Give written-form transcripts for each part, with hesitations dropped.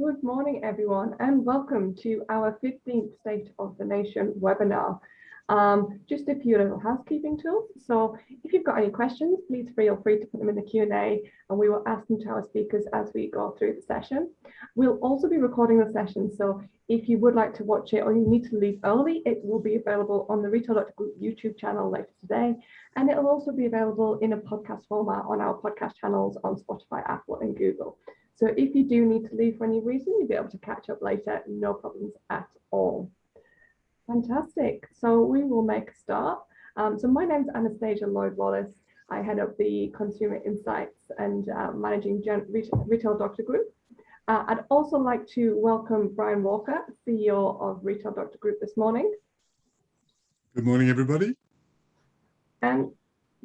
Good morning, everyone, and welcome to our 15th State of the Nation webinar. Just a few little housekeeping tools. So if you've got any questions, please feel free to put them in the Q&A and we will ask them to our speakers as we go through the session. We'll also be recording the session, so if you would like to watch it or you need to leave early, it will be available on the Retail.Group YouTube channel later today, and it will also be available in a podcast format on our podcast channels on Spotify, Apple and Google. So if you do need to leave for any reason, you'll be able to catch up later, no problems at all. Fantastic. So we will make a start. So my name's Anastasia Lloyd-Wallace. I head up the Consumer Insights and Managing Retail Doctor Group. I'd also like to welcome Brian Walker, CEO of Retail Doctor Group this morning. Good morning, everybody. And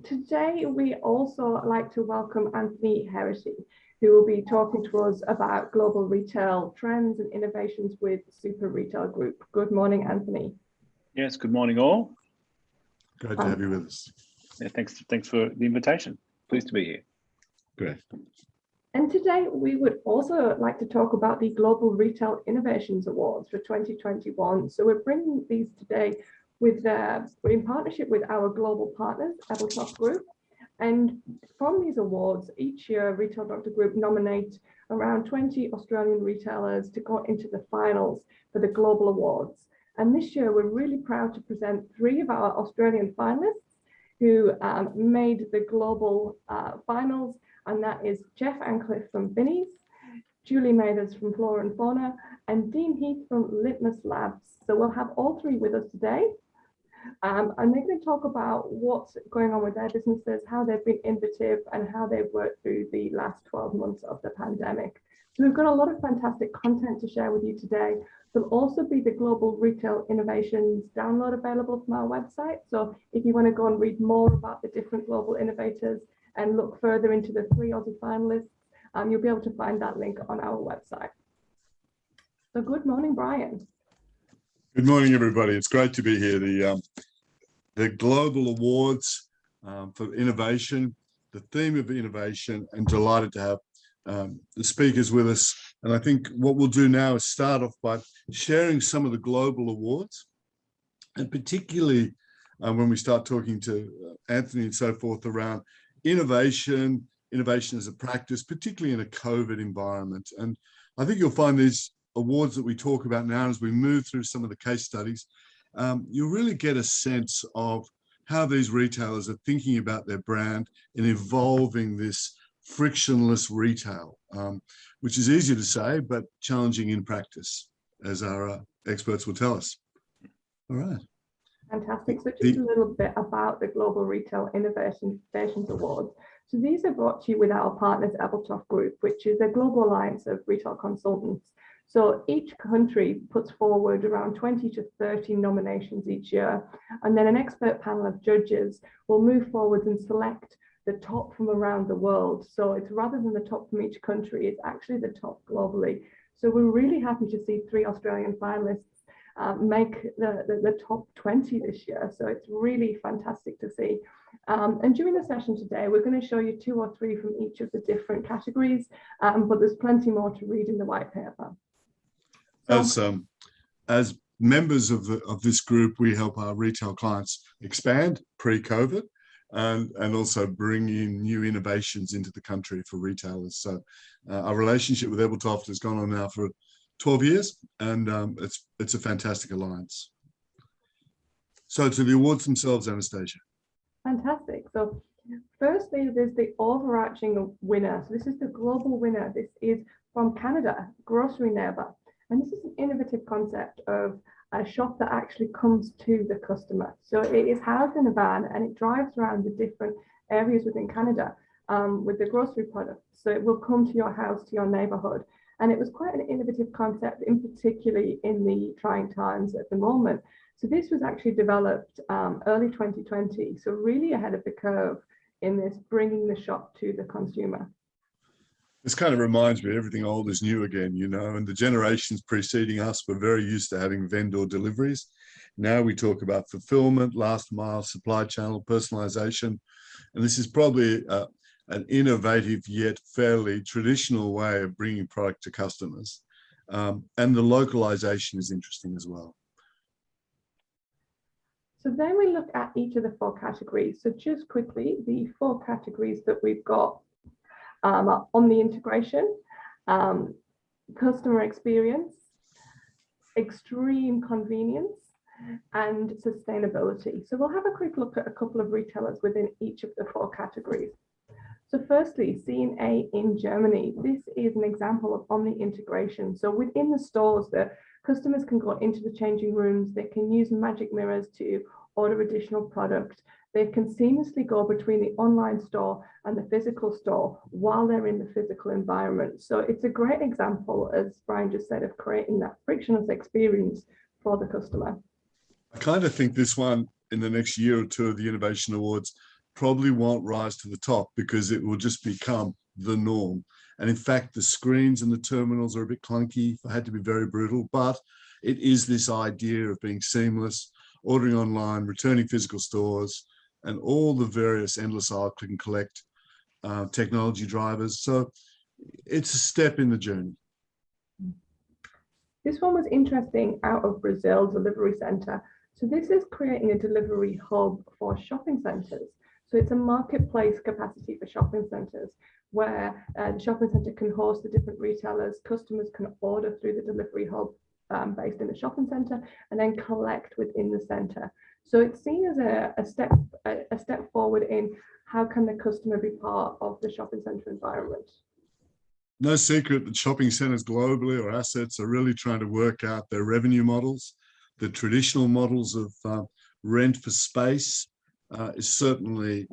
today we also like to welcome Anthony Heraghty, who will be talking to us about global retail trends and innovations with Super Retail Group. Good morning, Anthony. Yes, good morning all. Great to have you with us. Yeah, thanks for the invitation. Pleased to be here. Great. And today we would also like to talk about the Global Retail Innovations Awards for 2021. So we're bringing these today with in partnership with our global partners, Antcliff Group. And from these awards, each year Retail Doctor Group nominate around 20 Australian retailers to go into the finals for the global awards. And this year we're really proud to present 3 of our Australian finalists who made the global finals, and that is Jeff Antcliff from Vinnies, Julie Mathers from Flora and Fauna, and Dene Heath from LiTMUS Labs. So we'll have all 3 with us today. And they're going to talk about what's going on with their businesses, how they've been innovative, and how they've worked through the last 12 months of the pandemic. So we've got a lot of fantastic content to share with you today. There'll also be the Global Retail Innovations download available from our website. So if you want to go and read more about the different global innovators and look further into the 3 Aussie finalists, you'll be able to find that link on our website. So good morning, Brian. Good morning, everybody. It's great to be here. The Global Awards for Innovation, the theme of innovation, and delighted to have the speakers with us. And I think what we'll do now is start off by sharing some of the global awards, and particularly when we start talking to Anthony and so forth around innovation as a practice, particularly in a COVID environment. And I think you'll find these awards that we talk about now, as we move through some of the case studies, you'll really get a sense of how these retailers are thinking about their brand and evolving this frictionless retail, which is easy to say, but challenging in practice, as our experts will tell us. All right. Fantastic. So just a little bit about the Global Retail Innovations Awards. So these are brought to you with our partners, Antcliff Group, which is a global alliance of retail consultants. So each country puts forward around 20 to 30 nominations each year, and then an expert panel of judges will move forward and select the top from around the world. So it's rather than the top from each country, it's actually the top globally. So we're really happy to see 3 Australian finalists make the top 20 this year. So it's really fantastic to see. And during the session today, we're going to show you 2 or 3 from each of the different categories, but there's plenty more to read in the white paper. As members of this group, we help our retail clients expand pre-COVID and also bring in new innovations into the country for retailers. So our relationship with Antcliff has gone on now for 12 years, and it's a fantastic alliance. So to the awards themselves, Anastasia. Fantastic. So firstly, there's the overarching winner. So this is the global winner. This is from Canada, Grocery Neighbor. And this is an innovative concept of a shop that actually comes to the customer. So it is housed in a van and it drives around the different areas within Canada with the grocery products. So it will come to your house, to your neighborhood. And it was quite an innovative concept, in particularly in the trying times at the moment. So this was actually developed early 2020. So really ahead of the curve in this bringing the shop to the consumer. This kind of reminds me, everything old is new again, you know, and the generations preceding us were very used to having vendor deliveries. Now we talk about fulfillment, last mile, supply channel, personalization. And this is probably an innovative yet fairly traditional way of bringing product to customers. And the localization is interesting as well. So then we look at each of the 4 categories. So just quickly, the 4 categories that we've got are on the integration, customer experience, extreme convenience, and sustainability. So we'll have a quick look at a couple of retailers within each of the 4 categories. So firstly, C&A in Germany. This is an example of omni integration. So within the stores, the customers can go into the changing rooms, they can use magic mirrors to order additional product. They can seamlessly go between the online store and the physical store while they're in the physical environment. So it's a great example, as Brian just said, of creating that frictionless experience for the customer. I kind of think this one in the next year or 2 of the Innovation Awards probably won't rise to the top because it will just become the norm. And in fact, the screens and the terminals are a bit clunky. I had to be very brutal, but it is this idea of being seamless, ordering online, returning physical stores, and all the various endless aisle click and collect technology drivers. So it's a step in the journey. This one was interesting out of Brazil Delivery Center. So this is creating a delivery hub for shopping centers. So it's a marketplace capacity for shopping centers where the shopping center can host the different retailers, customers can order through the delivery hub based in the shopping center and then collect within the center. So it's seen as a step forward in how can the customer be part of the shopping center environment. No secret that shopping centers globally or assets are really trying to work out their revenue models. The traditional models of rent for space is certainly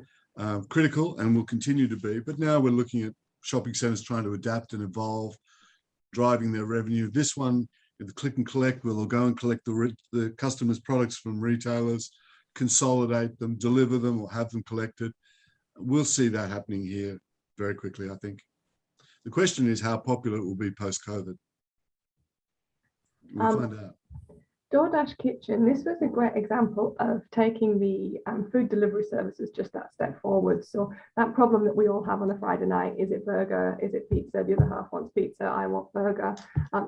critical and will continue to be. But now we're looking at shopping centers trying to adapt and evolve, driving their revenue. This one, the click and collect, where they'll go and collect the customers' products from retailers, consolidate them, deliver them, or have them collected. We'll see that happening here very quickly, I think. The question is how popular it will be post-COVID. We'll find out. DoorDash Kitchen, this was a great example of taking the food delivery services just that step forward. So that problem that we all have on a Friday night, is it burger, is it pizza, the other half wants pizza, I want burger.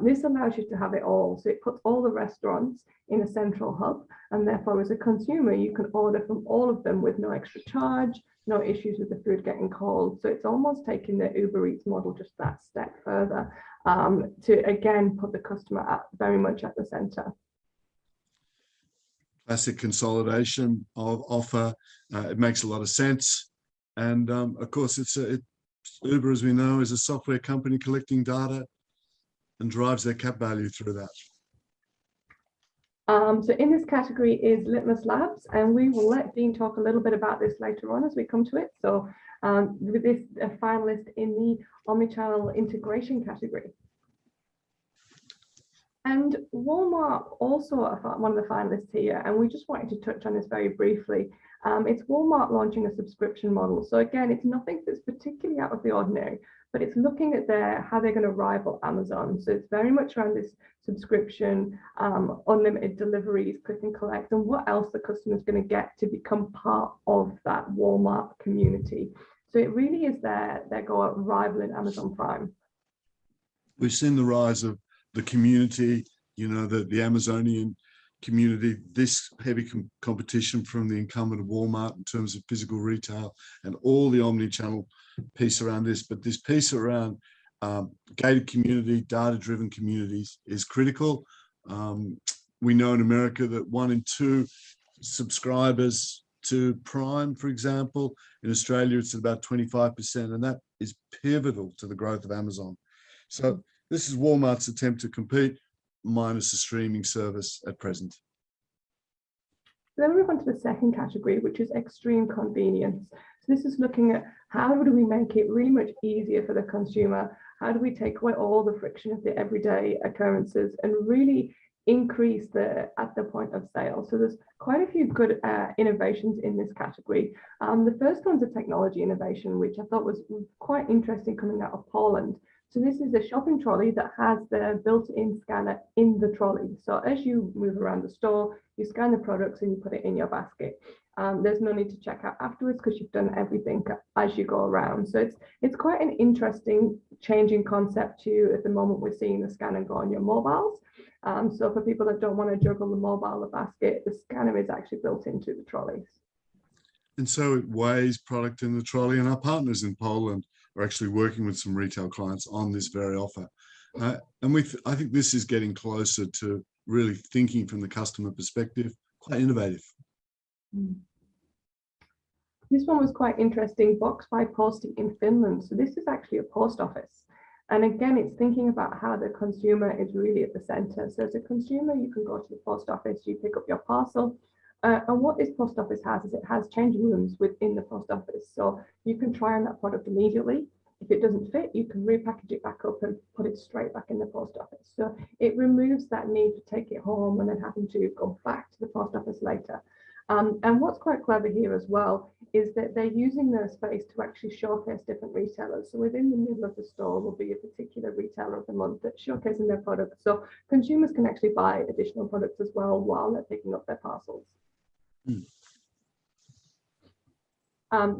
This allows you to have it all. So it puts all the restaurants in a central hub, and therefore as a consumer, you can order from all of them with no extra charge, no issues with the food getting cold. So it's almost taking the Uber Eats model just that step further to again put the customer very much at the center. Classic consolidation of offer. It makes a lot of sense. And of course, Uber, as we know, is a software company collecting data and drives their cap value through that. So in this category is LiTMUS Labs, and we will let Dean talk a little bit about this later on as we come to it. So with this a finalist in the omnichannel integration category. And Walmart also one of the finalists here, and we just wanted to touch on this very briefly. It's Walmart launching a subscription model. So again, it's nothing that's particularly out of the ordinary, but it's looking at how they're going to rival Amazon. So it's very much around this subscription, unlimited deliveries, click and collect, and what else the customer is going to get to become part of that Walmart community. So it really is their goal at rivaling Amazon Prime. We've seen the rise of the community, the Amazonian community, this heavy competition from the incumbent of Walmart in terms of physical retail and all the omni-channel piece around this. But this piece around gated community, data-driven communities is critical. We know in America that 1 in 2 subscribers to Prime, for example, in Australia, it's about 25%, and that is pivotal to the growth of Amazon. So this is Walmart's attempt to compete, minus a streaming service at present. Then we move on to the second category, which is extreme convenience. So this is looking at how do we make it really much easier for the consumer? How do we take away all the friction of the everyday occurrences and really increase at the point of sale? So there's quite a few good innovations in this category. The first one's a technology innovation, which I thought was quite interesting coming out of Poland. So this is a shopping trolley that has the built-in scanner in the trolley. So as you move around the store, you scan the products and you put it in your basket. There's no need to check out afterwards because you've done everything as you go around. So it's quite an interesting changing concept too. At the moment, we're seeing the scan and go on your mobiles. So for people that don't want to juggle the mobile, the basket, the scanner is actually built into the trolleys. And so it weighs product in the trolley, and our partners in Poland are actually working with some retail clients on this very offer. And I think this is getting closer to really thinking from the customer perspective, quite innovative. This one was quite interesting, box by posting in Finland. So this is actually a post office. And again, it's thinking about how the consumer is really at the center. So as a consumer, you can go to the post office, you pick up your parcel. And what this post office has is it has changing rooms within the post office. So you can try on that product immediately. If it doesn't fit, you can repackage it back up and put it straight back in the post office. So it removes that need to take it home and then having to go back to the post office later. And what's quite clever here as well is that they're using their space to actually showcase different retailers. So within the middle of the store will be a particular retailer of the month that's showcasing their products. So consumers can actually buy additional products as well while they're picking up their parcels.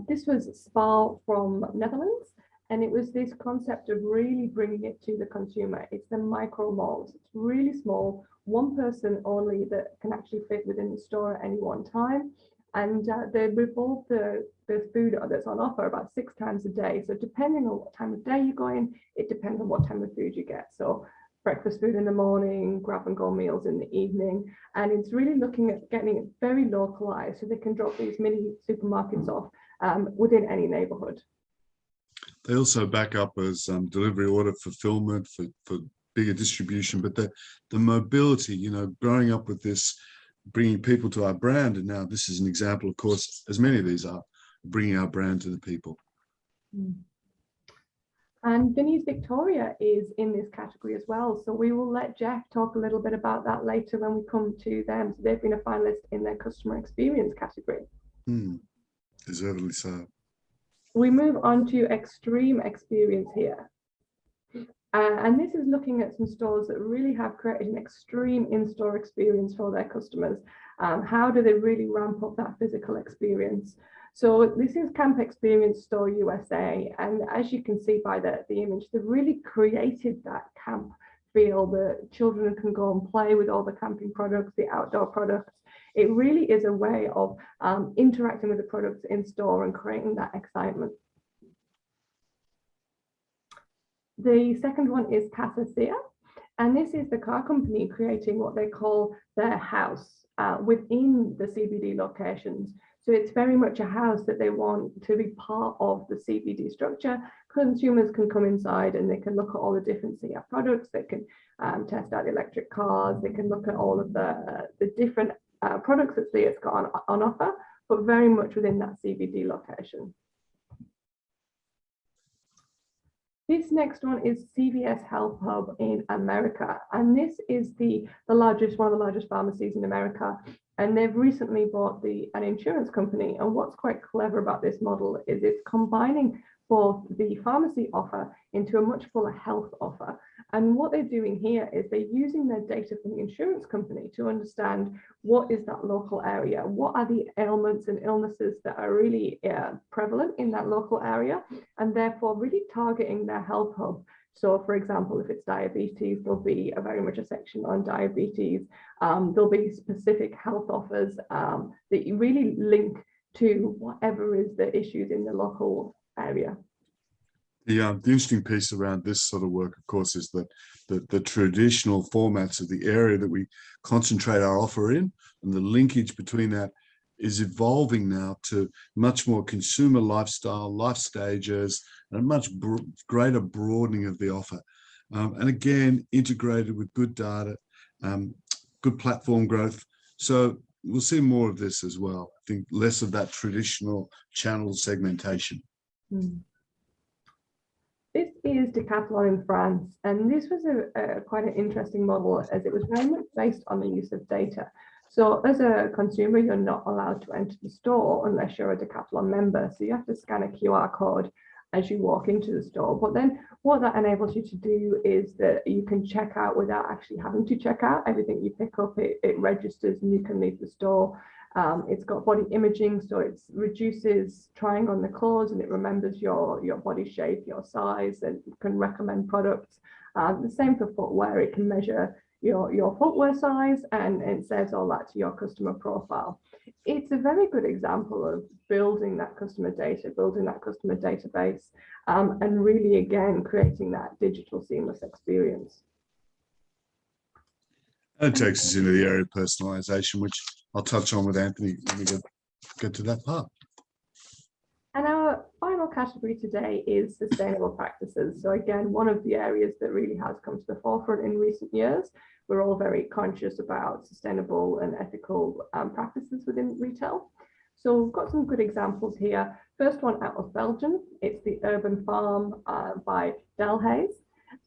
This was Spar from Netherlands, and it was this concept of really bringing it to the consumer. It's the micro malls. It's really small, one person only that can actually fit within the store at any one time. And they revolve the food that's on offer about 6 times a day. So depending on what time of day you go in, it depends on what time of food you get. So breakfast food in the morning, grab and go meals in the evening. And it's really looking at getting it very localized so they can drop these mini supermarkets off within any neighborhood. They also back up as delivery order fulfillment for bigger distribution, but the mobility, you know, growing up with this, bringing people to our brand, and now this is an example, of course, as many of these are, bringing our brand to the people. And Vinnies Victoria is in this category as well. So we will let Jeff talk a little bit about that later when we come to them. So they've been a finalist in their customer experience category. Deservedly so. We move on to extreme experience here. And this is looking at some stores that really have created an extreme in-store experience for their customers. How do they really ramp up that physical experience? So this is Camp Experience Store USA. And as you can see by the image, they've really created that camp feel. The children can go and play with all the camping products, the outdoor products. It really is a way of interacting with the products in store and creating that excitement. The second one is Casa Sia, and this is the car company creating what they call their house within the CBD locations. So it's very much a house that they want to be part of the CBD structure. Consumers can come inside and they can look at all the different Sia products. They can test out the electric cars. They can look at all of the different products that Sia's got on offer, but very much within that CBD location. This next one is CVS Health Hub in America, and this is one of the largest pharmacies in America, and they've recently bought an insurance company. And what's quite clever about this model is it's combining both the pharmacy offer into a much fuller health offer. And what they're doing here is they're using their data from the insurance company to understand what is that local area, what are the ailments and illnesses that are really prevalent in that local area, and therefore really targeting their health hub. So for example, if it's diabetes, there'll be very much a section on diabetes. There'll be specific health offers that you really link to whatever is the issues in the local area. The interesting piece around this sort of work, of course, is that the traditional formats of the area that we concentrate our offer in, and the linkage between that is evolving now to much more consumer lifestyle, life stages, and a much greater broadening of the offer. And again, integrated with good data, good platform growth. So we'll see more of this as well. I think less of that traditional channel segmentation. This is Decathlon in France, and this was quite an interesting model as it was very much based on the use of data. So as a consumer, you're not allowed to enter the store unless you're a Decathlon member. So you have to scan a QR code as you walk into the store. But then what that enables you to do is that you can check out without actually having to check out. Everything you pick up, it registers and you can leave the store. It's got body imaging, so it reduces trying on the clothes and it remembers your body shape, your size, and can recommend products. The same for footwear. It can measure your footwear size and it says all that to your customer profile. It's a very good example of building that customer data, building that customer database, and really, again, creating that digital seamless experience. That takes us into the area of personalization, which I'll touch on with Anthony when we get to that part. And our final category today is sustainable practices. So again, one of the areas that really has come to the forefront in recent years. We're all very conscious about sustainable and ethical practices within retail. So we've got some good examples here. First one out of Belgium, it's the Urban Farm by Dene.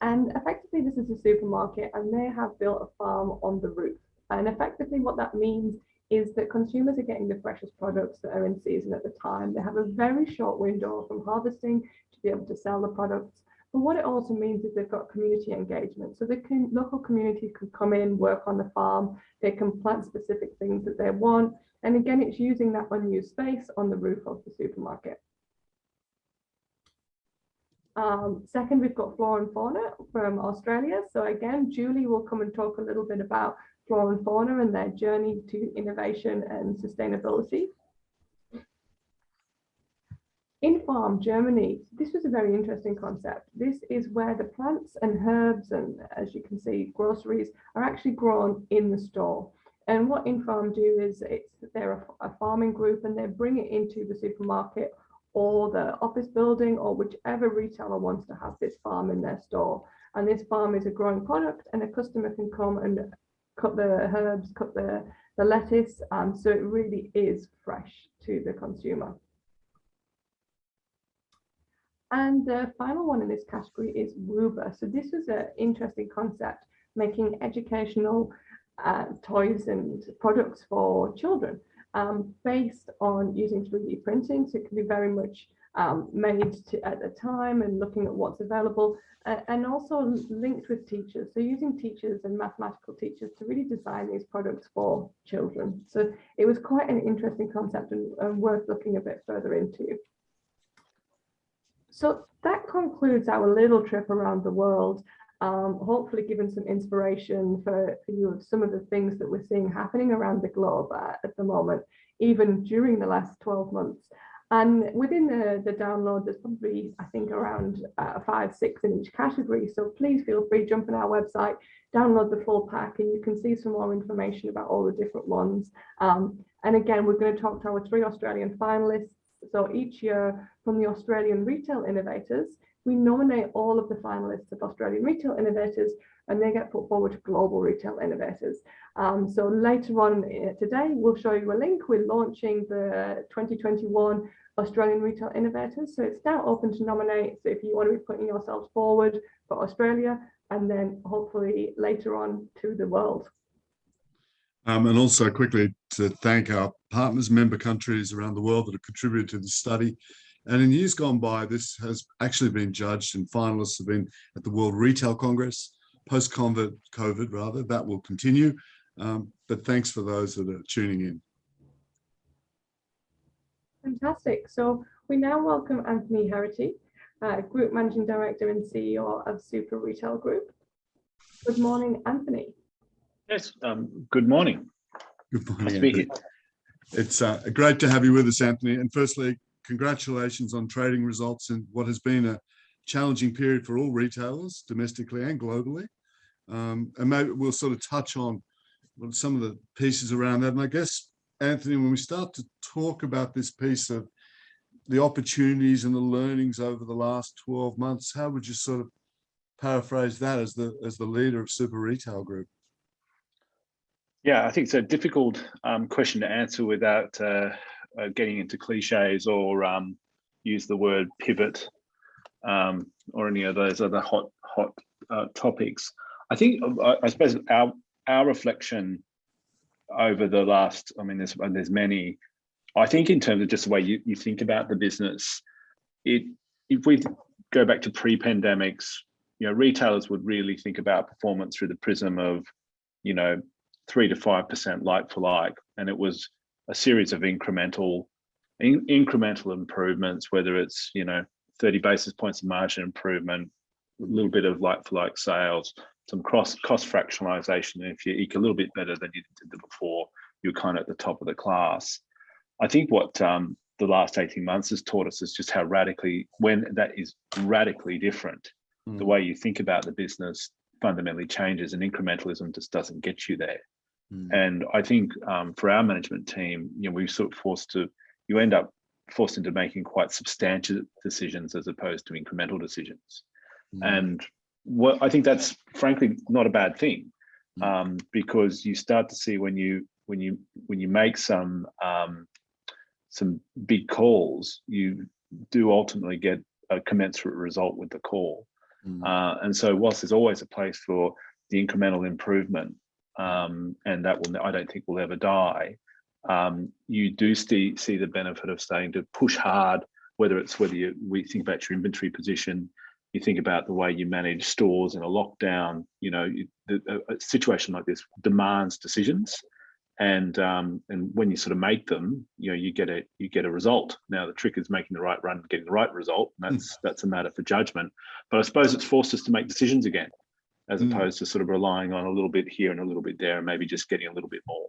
And effectively, this is a supermarket and they have built a farm on the roof. And effectively what that means is that consumers are getting the freshest products that are in season at the time. They have a very short window from harvesting to be able to sell the products. But what it also means is they've got community engagement. So the local community can come in, work on the farm, they can plant specific things that they want. And again, it's using that unused space on the roof of the supermarket. Second, we've got Flora and Fauna from Australia. So again, Julie will come and talk a little bit about Flora and Fauna and their journey to innovation and sustainability. In Farm, Germany, this was a very interesting concept. This is where the plants and herbs and, as you can see, groceries are actually grown in the store. And what InFarm do is they're a farming group and they bring it into the supermarket or the office building or whichever retailer wants to have this farm in their store. And this farm is a growing product and a customer can come and cut the herbs, cut the lettuce. So it really is fresh to the consumer. And the final one in this category is Woober. So this was an interesting concept, making educational toys and products for children based on using 3D printing. So it can be very much made at the time and looking at what's available and also linked with teachers. So using teachers and mathematical teachers to really design these products for children. So it was quite an interesting concept and worth looking a bit further into. So that concludes our little trip around the world, hopefully giving some inspiration for you of some of the things that we're seeing happening around the globe at the moment, even during the last 12 months. And within the download, there's probably, I think, around 5, 6 in each category. So please feel free, jump on our website, download the full pack, and you can see some more information about all the different ones. And again, we're going to talk to our 3 Australian finalists. So each year from the Australian Retail Innovators, we nominate all of the finalists of Australian Retail Innovators and they get put forward to Global Retail Innovators. So later on today, we'll show you a link. We're launching the 2021 Australian Retail Innovators. So it's now open to nominate. So if you want to be putting yourselves forward for Australia and then hopefully later on to the world. And also quickly to thank our partners, member countries around the world that have contributed to this study. And in years gone by, this has actually been judged and finalists have been at the World Retail Congress, post-COVID rather, that will continue. But thanks for those that are tuning in. Fantastic. So we now welcome Anthony Heraghty, Group Managing Director and CEO of Super Retail Group. Good morning, Anthony. Yes, good morning. Good morning. Nice to be here. It's great to have you with us, Anthony. And firstly, congratulations on trading results in what has been a challenging period for all retailers, domestically and globally. And maybe we'll sort of touch on some of the pieces around that. And I guess, Anthony, when we start to talk about this piece of the opportunities and the learnings over the last 12 months, how would you sort of paraphrase that as the leader of Super Retail Group? Yeah, I think it's a difficult question to answer without getting into cliches or use the word pivot or any of those other hot topics. I think, I suppose our reflection over the last, I mean, there's many, I think in terms of just the way you think about the business, if we go back to pre-pandemics, retailers would really think about performance through the prism of, 3 to 5% like for like. And it was a series of incremental improvements, whether it's 30 basis points of margin improvement, a little bit of like-for-like sales, some cost fractionalization. And if you eke a little bit better than you did before, you're kind of at the top of the class. I think what the last 18 months has taught us is just how when that is radically different, the way you think about the business fundamentally changes, and incrementalism just doesn't get you there. And I think for our management team, we sort of you end up forced into making quite substantial decisions as opposed to incremental decisions. And what I think that's frankly not a bad thing, because you start to see when you make some big calls, you do ultimately get a commensurate result with the call. And so whilst there's always a place for the incremental improvement, and that I don't think will ever die, you do see the benefit of starting to push hard, whether we think about your inventory position, you think about the way you manage stores in a lockdown. A situation like this demands decisions, and when you sort of make them, you get a result. Now the trick is making the right run, getting the right result. And that's a matter for judgment. But I suppose it's forced us to make decisions again, as opposed to sort of relying on a little bit here and a little bit there, and maybe just getting a little bit more.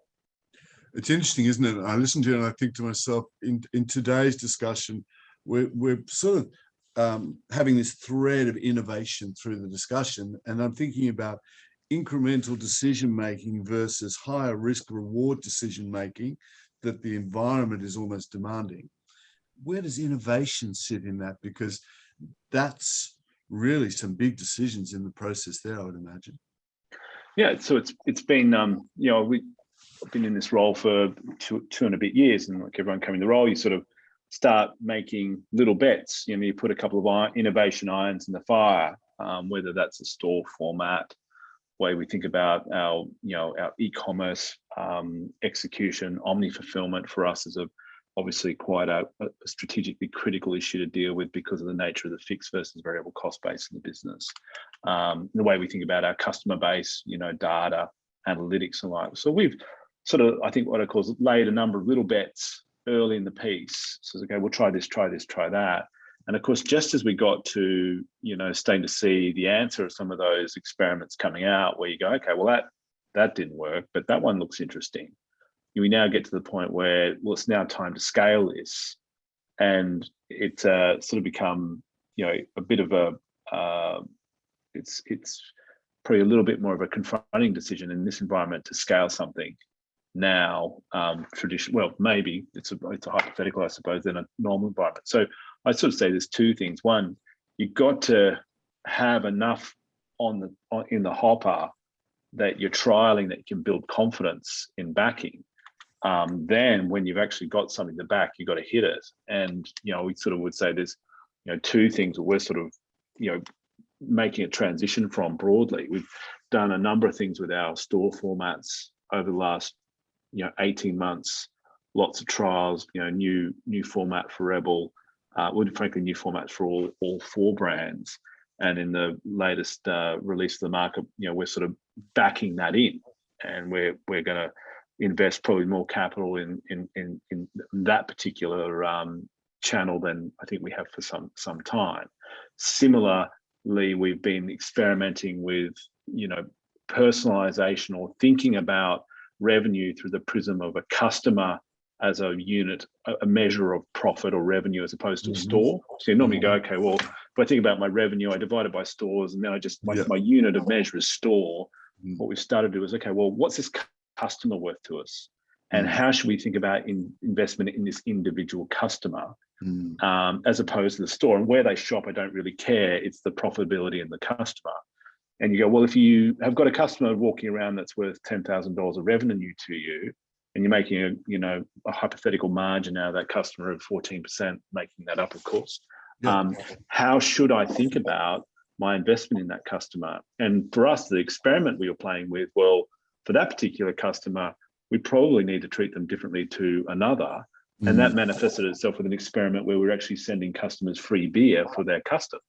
It's interesting, isn't it? I listen to it and I think to myself, in today's discussion, we're sort of having this thread of innovation through the discussion, and I'm thinking about incremental decision making versus higher risk reward decision making that the environment is almost demanding. Where does innovation sit in that? Because that's really some big decisions in the process there, I would imagine. Yeah, so it's been I've been in this role for two and a bit years, and like everyone coming in the role, you sort of start making little bets. You put a couple of innovation irons in the fire, whether that's a store format, way we think about our e-commerce execution. Omni fulfillment for us is obviously quite a strategically critical issue to deal with because of the nature of the fixed versus variable cost base in the business. The way we think about our customer base, data, analytics and like. So we've sort of, I think what I call laid a number of little bets early in the piece. So okay, we'll try this, try that. And of course, just as we got to, starting to see the answer of some of those experiments coming out, where you go, okay, well, that didn't work, but that one looks interesting. We now get to the point where, well, it's now time to scale this. And it's sort of become, a bit of it's probably a little bit more of a confronting decision in this environment to scale something now. Well, maybe it's a hypothetical, I suppose, in a normal environment. So I sort of say there's two things. One, you've got to have enough in the hopper that you're trialing that you can build confidence in backing. Then when you've actually got something to back, you've got to hit it. And, we sort of would say there's, two things that we're sort of, making a transition from broadly. We've done a number of things with our store formats over the last, 18 months, lots of trials, new format for Rebel, frankly, new formats for all four brands. And in the latest release of the market, we're sort of backing that in, and we're going to invest probably more capital in that particular channel than I think we have for some time. Similarly, we've been experimenting with personalization, or thinking about revenue through the prism of a customer as a unit, a measure of profit or revenue, as opposed to a store. So you normally go, okay, well, if I think about my revenue, I divide it by stores, and then I just my unit of measure is store. What we've started to do is, okay, well, what's this customer worth to us, and how should we think about investment in this individual customer, as opposed to the store? And where they shop, I don't really care. It's the profitability in the customer. And you go, well, if you have got a customer walking around that's worth $10,000 of revenue to you, and you're making a hypothetical margin out of that customer of 14%, making that up, of course. How should I think about my investment in that customer? And for us, the experiment we were playing with, well, for that particular customer, we probably need to treat them differently to another. And that manifested itself with an experiment where we're actually sending customers free beer for their custom.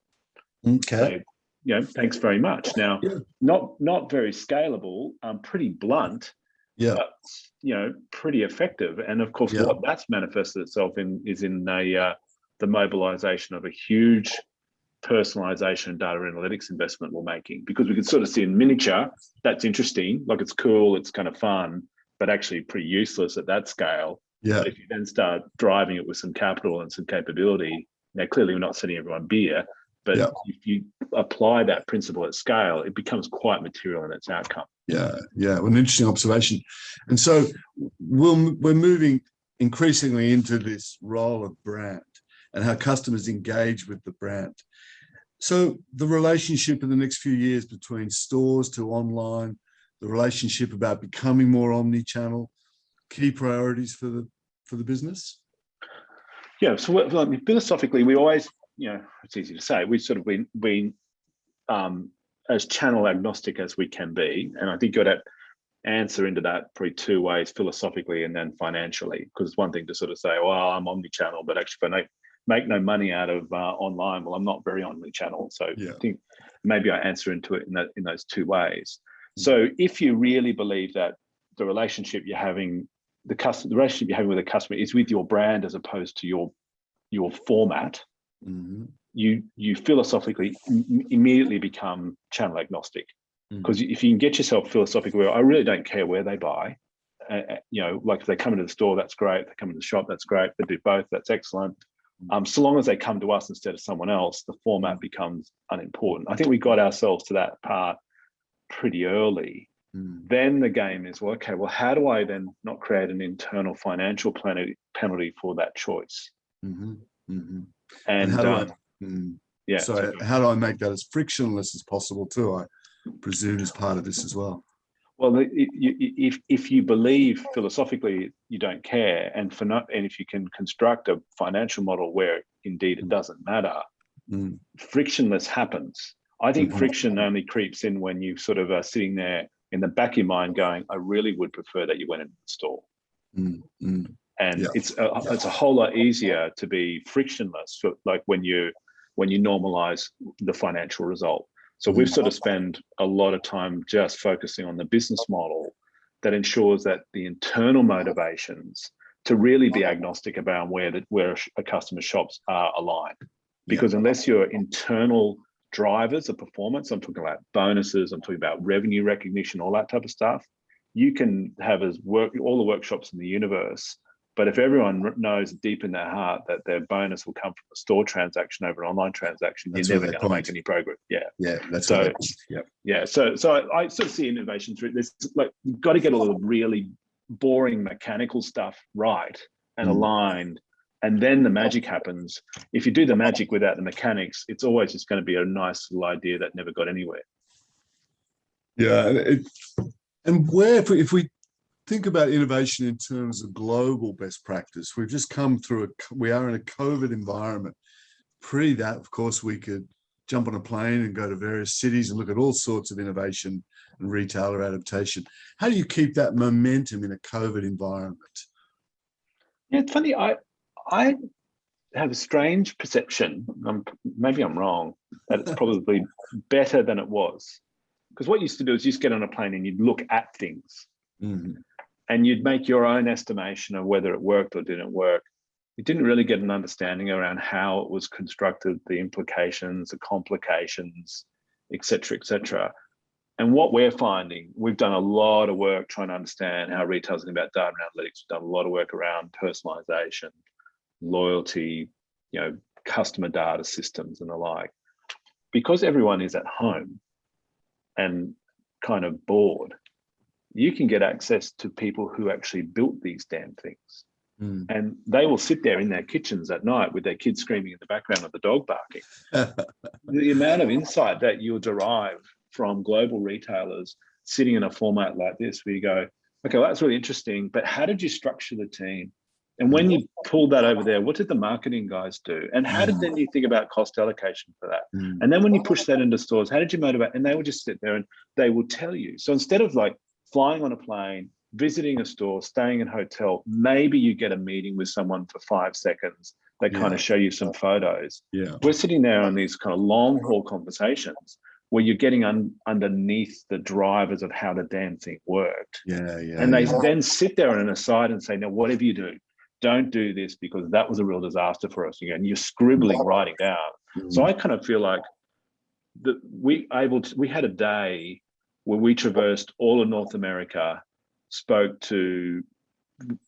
Okay. So, thanks very much. Now, not very scalable, pretty blunt, Yeah. but pretty effective. And of course, Yeah. what that's manifested itself in is in the mobilization of a huge personalization and data analytics investment we're making, because we can sort of see in miniature that's interesting, like it's cool, it's kind of fun, but actually pretty useless at that scale. Yeah. But if you then start driving it with some capital and some capability, now clearly we're not sending everyone beer, but Yeah. if you apply that principle at scale, it becomes quite material in its outcome. Yeah. Well, an interesting observation. And so we're moving increasingly into this role of brand and how customers engage with the brand. So the relationship in the next few years between stores to online, the relationship about becoming more omni-channel, key priorities for the business? Yeah, so philosophically, we always, it's easy to say, we've sort of been as channel agnostic as we can be. And I think you've got to answer into that probably two ways, philosophically and then financially, because it's one thing to sort of say, well, I'm omni-channel, but actually if I make no money out of online, well, I'm not very omni-channel. So Yeah. I think maybe I answer into it in those two ways. So if you really believe that the relationship you're having, the relationship you're having with a customer is with your brand as opposed to your format, you philosophically immediately become channel agnostic. Because if you can get yourself philosophically, I really don't care where they buy. Like if they come into the store, that's great. If they come into the shop, that's great. They do both, that's excellent. So long as they come to us instead of someone else, the format becomes unimportant. I think we got ourselves to that part pretty early. Then the game is, well, okay, well, how do I then not create an internal financial penalty for that choice? And how do how do I make that as frictionless as possible too? I presume is part of this as well. Well, if you believe philosophically you don't care, and if you can construct a financial model where indeed it doesn't matter, frictionless happens. I think friction only creeps in when you sort of are sitting there in the back of your mind going, I really would prefer that you went into the store. And it's a whole lot easier to be frictionless, like when you normalize the financial result. So we've sort of spent a lot of time just focusing on the business model that ensures that the internal motivations to really be agnostic about where a customer shops are aligned. Because unless your internal drivers of performance, I'm talking about bonuses, I'm talking about revenue recognition, all that type of stuff, you can have all the workshops in the universe. But if everyone knows deep in their heart that their bonus will come from a store transaction over an online transaction, you're never going to make any progress. That's so. So I sort of see innovation through this. Like, you've got to get all the really boring mechanical stuff right and aligned, and then the magic happens. If you do the magic without the mechanics, it's always just going to be a nice little idea that never got anywhere. Yeah, and where if we think about innovation in terms of global best practice, we've just come through we are in a COVID environment. Pre that, of course, we could jump on a plane and go to various cities and look at all sorts of innovation and retailer adaptation. How do you keep that momentum in a COVID environment? Yeah, it's funny. I have a strange perception. Maybe I'm wrong. That it's probably better than it was. Because what you used to do is you just get on a plane and you'd look at things. And you'd make your own estimation of whether it worked or didn't work. You didn't really get an understanding around how it was constructed, the implications, the complications, et cetera, et cetera. And what we're finding, we've done a lot of work trying to understand how retail's thinking about data and analytics. We've done a lot of work around personalization, loyalty, customer data systems and the like. Because everyone is at home and kind of bored, you can get access to people who actually built these damn things. And they will sit there in their kitchens at night with their kids screaming in the background of the dog barking. The amount of insight that you'll derive from global retailers sitting in a format like this, where you go, okay, well, that's really interesting, but how did you structure the team? And when you pulled that over there, what did the marketing guys do? And how did then you think about cost allocation for that? And then when you push that into stores, how did you motivate? And they would just sit there and they will tell you. So instead of like flying on a plane, visiting a store, staying in a hotel, maybe you get a meeting with someone for 5 seconds. They kind of show you some photos. We're sitting there on these kind of long haul conversations where you're getting underneath the drivers of how the damn thing worked. And they then sit there on an aside and say, now, whatever you do, don't do this because that was a real disaster for us. And you're scribbling, writing down. So I kind of feel like that we had a day where we traversed all of North America, spoke to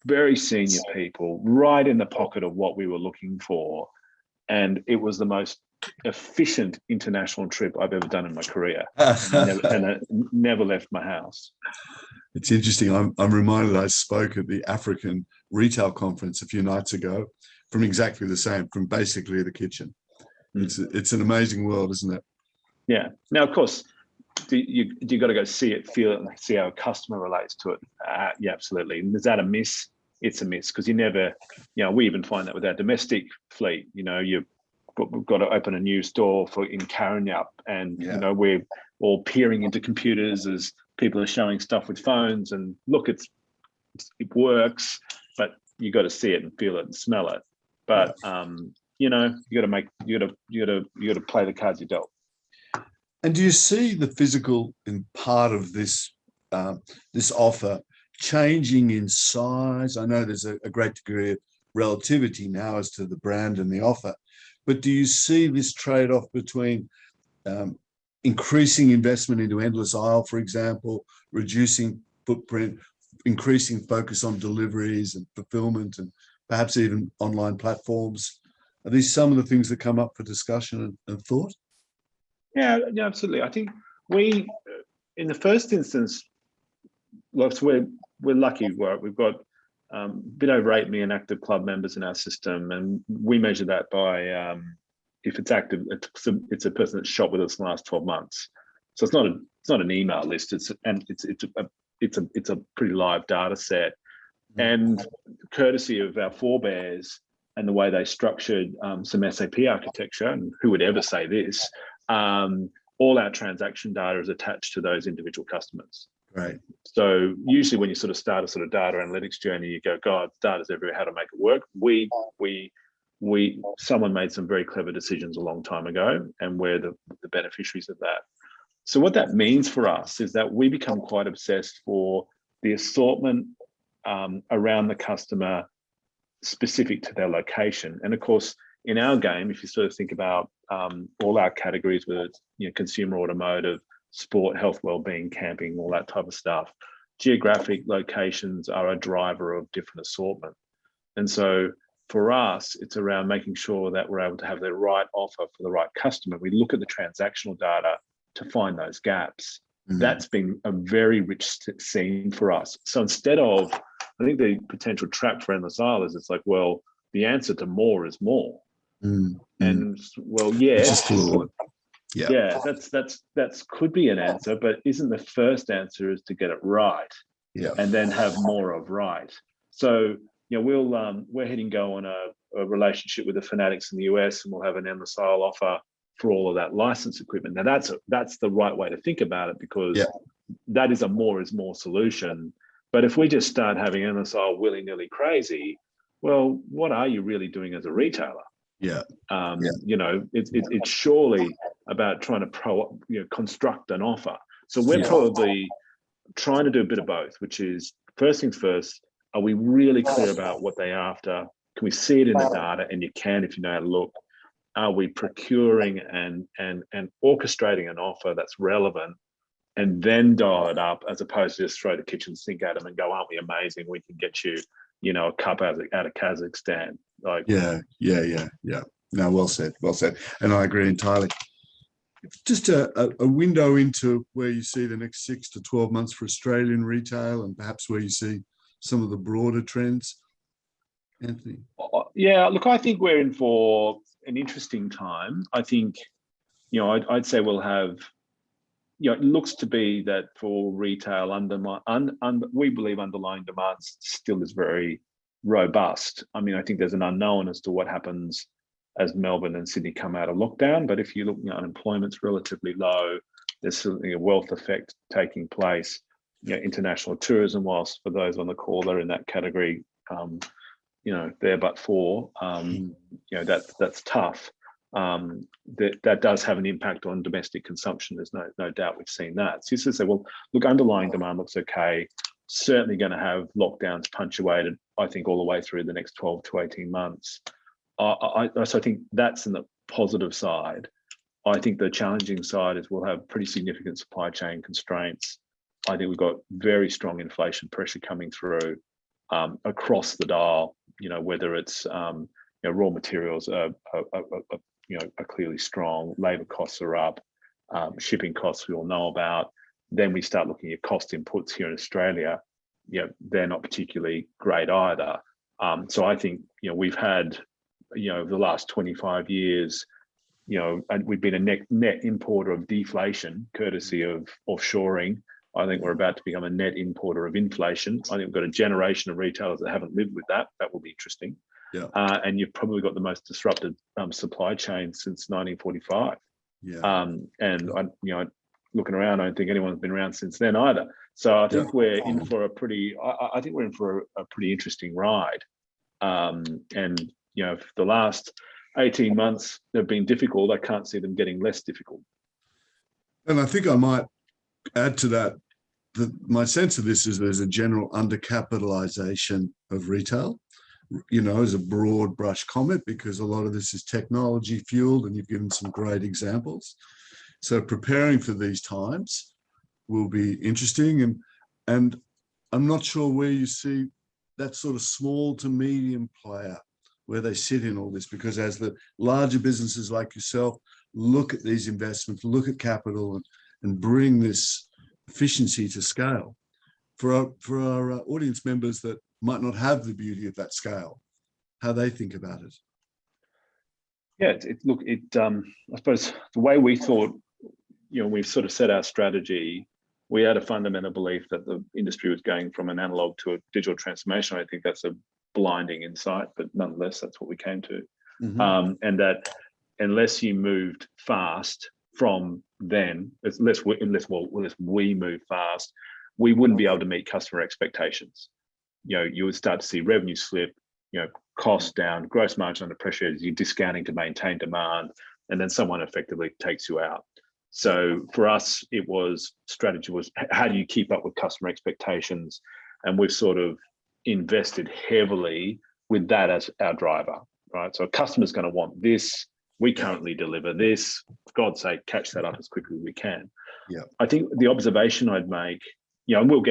very senior people right in the pocket of what we were looking for. And it was the most efficient international trip I've ever done in my career. And I never left my house. It's interesting. I'm reminded I spoke at the African Retail Conference a few nights ago from exactly the same, from basically the kitchen. It's an amazing world, isn't it? Yeah. Now, of course, you got to go see it, feel it, and see how a customer relates to it. Yeah, absolutely. And is that a miss? It's a miss because you never, we even find that with our domestic fleet. We've got to open a new store in Karanyup, and we're all peering into computers as people are showing stuff with phones. And look, it works, but you got to see it and feel it and smell it. But you got to play the cards you dealt. And do you see the physical in part of this this offer changing in size? I know there's a great degree of relativity now as to the brand and the offer, but do you see this trade-off between increasing investment into endless aisle, for example, reducing footprint, increasing focus on deliveries and fulfillment, and perhaps even online platforms? Are these some of the things that come up for discussion and thought? Yeah, absolutely. I think we, in the first instance, we're lucky. We've got a bit over 8 million active club members in our system, and we measure that by if it's active, it's a person that's shopped with us in the last 12 months. So it's not an email list. It's a pretty live data set, and courtesy of our forebears and the way they structured some SAP architecture, and who would ever say this? All our transaction data is attached to those individual customers. Right. So usually when you sort of start a sort of data analytics journey, you go, God, data's everywhere, how to make it work. Someone made some very clever decisions a long time ago, and we're the beneficiaries of that. So what that means for us is that we become quite obsessed for the assortment around the customer specific to their location. And of course, in our game, if you sort of think about all our categories, whether it's consumer, automotive, sport, health, well-being, camping, all that type of stuff, geographic locations are a driver of different assortment. And so for us, it's around making sure that we're able to have the right offer for the right customer. We look at the transactional data to find those gaps. That's been a very rich scene for us. So instead of, I think the potential trap for endless aisle is it's like, well, the answer to more is more. And well, that's could be an answer, but isn't the first answer is to get it right, and then have more of right. So we're heading go on a relationship with the Fanatics in the US, and we'll have an endless aisle offer for all of that license equipment. Now that's the right way to think about it, because that is a more is more solution. But if we just start having endless aisle willy-nilly crazy, well, what are you really doing as a retailer? It's surely about trying to construct an offer. So we're probably trying to do a bit of both, which is first things first, are we really clear about what they're after? Can we see it in the data? And you can if you know how to look. Are we procuring and orchestrating an offer that's relevant, and then dial it up, as opposed to just throw the kitchen sink at them and go, aren't we amazing? We can get you, a cup out of Kazakhstan. No, well said. And I agree entirely. Just a window into where you see the next 6 to 12 months for Australian retail, and perhaps where you see some of the broader trends, Anthony. Yeah, look, I think we're in for an interesting time. I think, I'd say we'll have, it looks to be that for retail, we believe underlying demand still is very robust. I mean, I think there's an unknown as to what happens as Melbourne and Sydney come out of lockdown. But if you look, unemployment's relatively low. There's certainly a wealth effect taking place. International tourism, whilst for those on the call that are in that category, there but for, that's tough. that does have an impact on domestic consumption. There's no doubt we've seen that. So you sort of say, well, look, underlying demand looks okay. Certainly going to have lockdowns punctuated, I think, all the way through the next 12 to 18 months. So I think that's in the positive side. I think the challenging side is we'll have pretty significant supply chain constraints. I think we've got very strong inflation pressure coming through across the dial. Whether it's raw materials are clearly strong. Labour costs are up. Shipping costs we all know about. Then we start looking at cost inputs here in Australia. They're not particularly great either. So I think we've had over the last 25 years. And we've been a net importer of deflation, courtesy of offshoring. I think we're about to become a net importer of inflation. I think we've got a generation of retailers that haven't lived with that. That will be interesting. Yeah. And you've probably got the most disrupted supply chain since 1945. Yeah. And looking around, I don't think anyone's been around since then either. So I think we're in for a pretty. I think we're in for a pretty interesting ride. And if the last 18 months have been difficult, I can't see them getting less difficult. And I think I might add to that, my sense of this is there's a general undercapitalization of retail, as a broad brush comment, because a lot of this is technology fueled, and you've given some great examples. So preparing for these times will be interesting. And I'm not sure where you see that sort of small to medium player, where they sit in all this, because as the larger businesses like yourself look at these investments, look at capital and bring this efficiency to scale, for our audience members that might not have the beauty of that scale, how they think about it. Yeah, I suppose the way we thought, we've sort of set our strategy, we had a fundamental belief that the industry was going from an analog to a digital transformation. I think that's a blinding insight, but nonetheless, that's what we came to. Mm-hmm. And that unless you moved fast from then, unless we move fast, we wouldn't be able to meet customer expectations. You would start to see revenue slip, costs down, gross margin under pressure as you're discounting to maintain demand, and then someone effectively takes you out. So for us, strategy was how do you keep up with customer expectations? And we've sort of invested heavily with that as our driver, right? So a customer's going to want this. We currently deliver this. For God's sake, catch that up as quickly as we can. Yeah. I think the observation I'd make, and we'll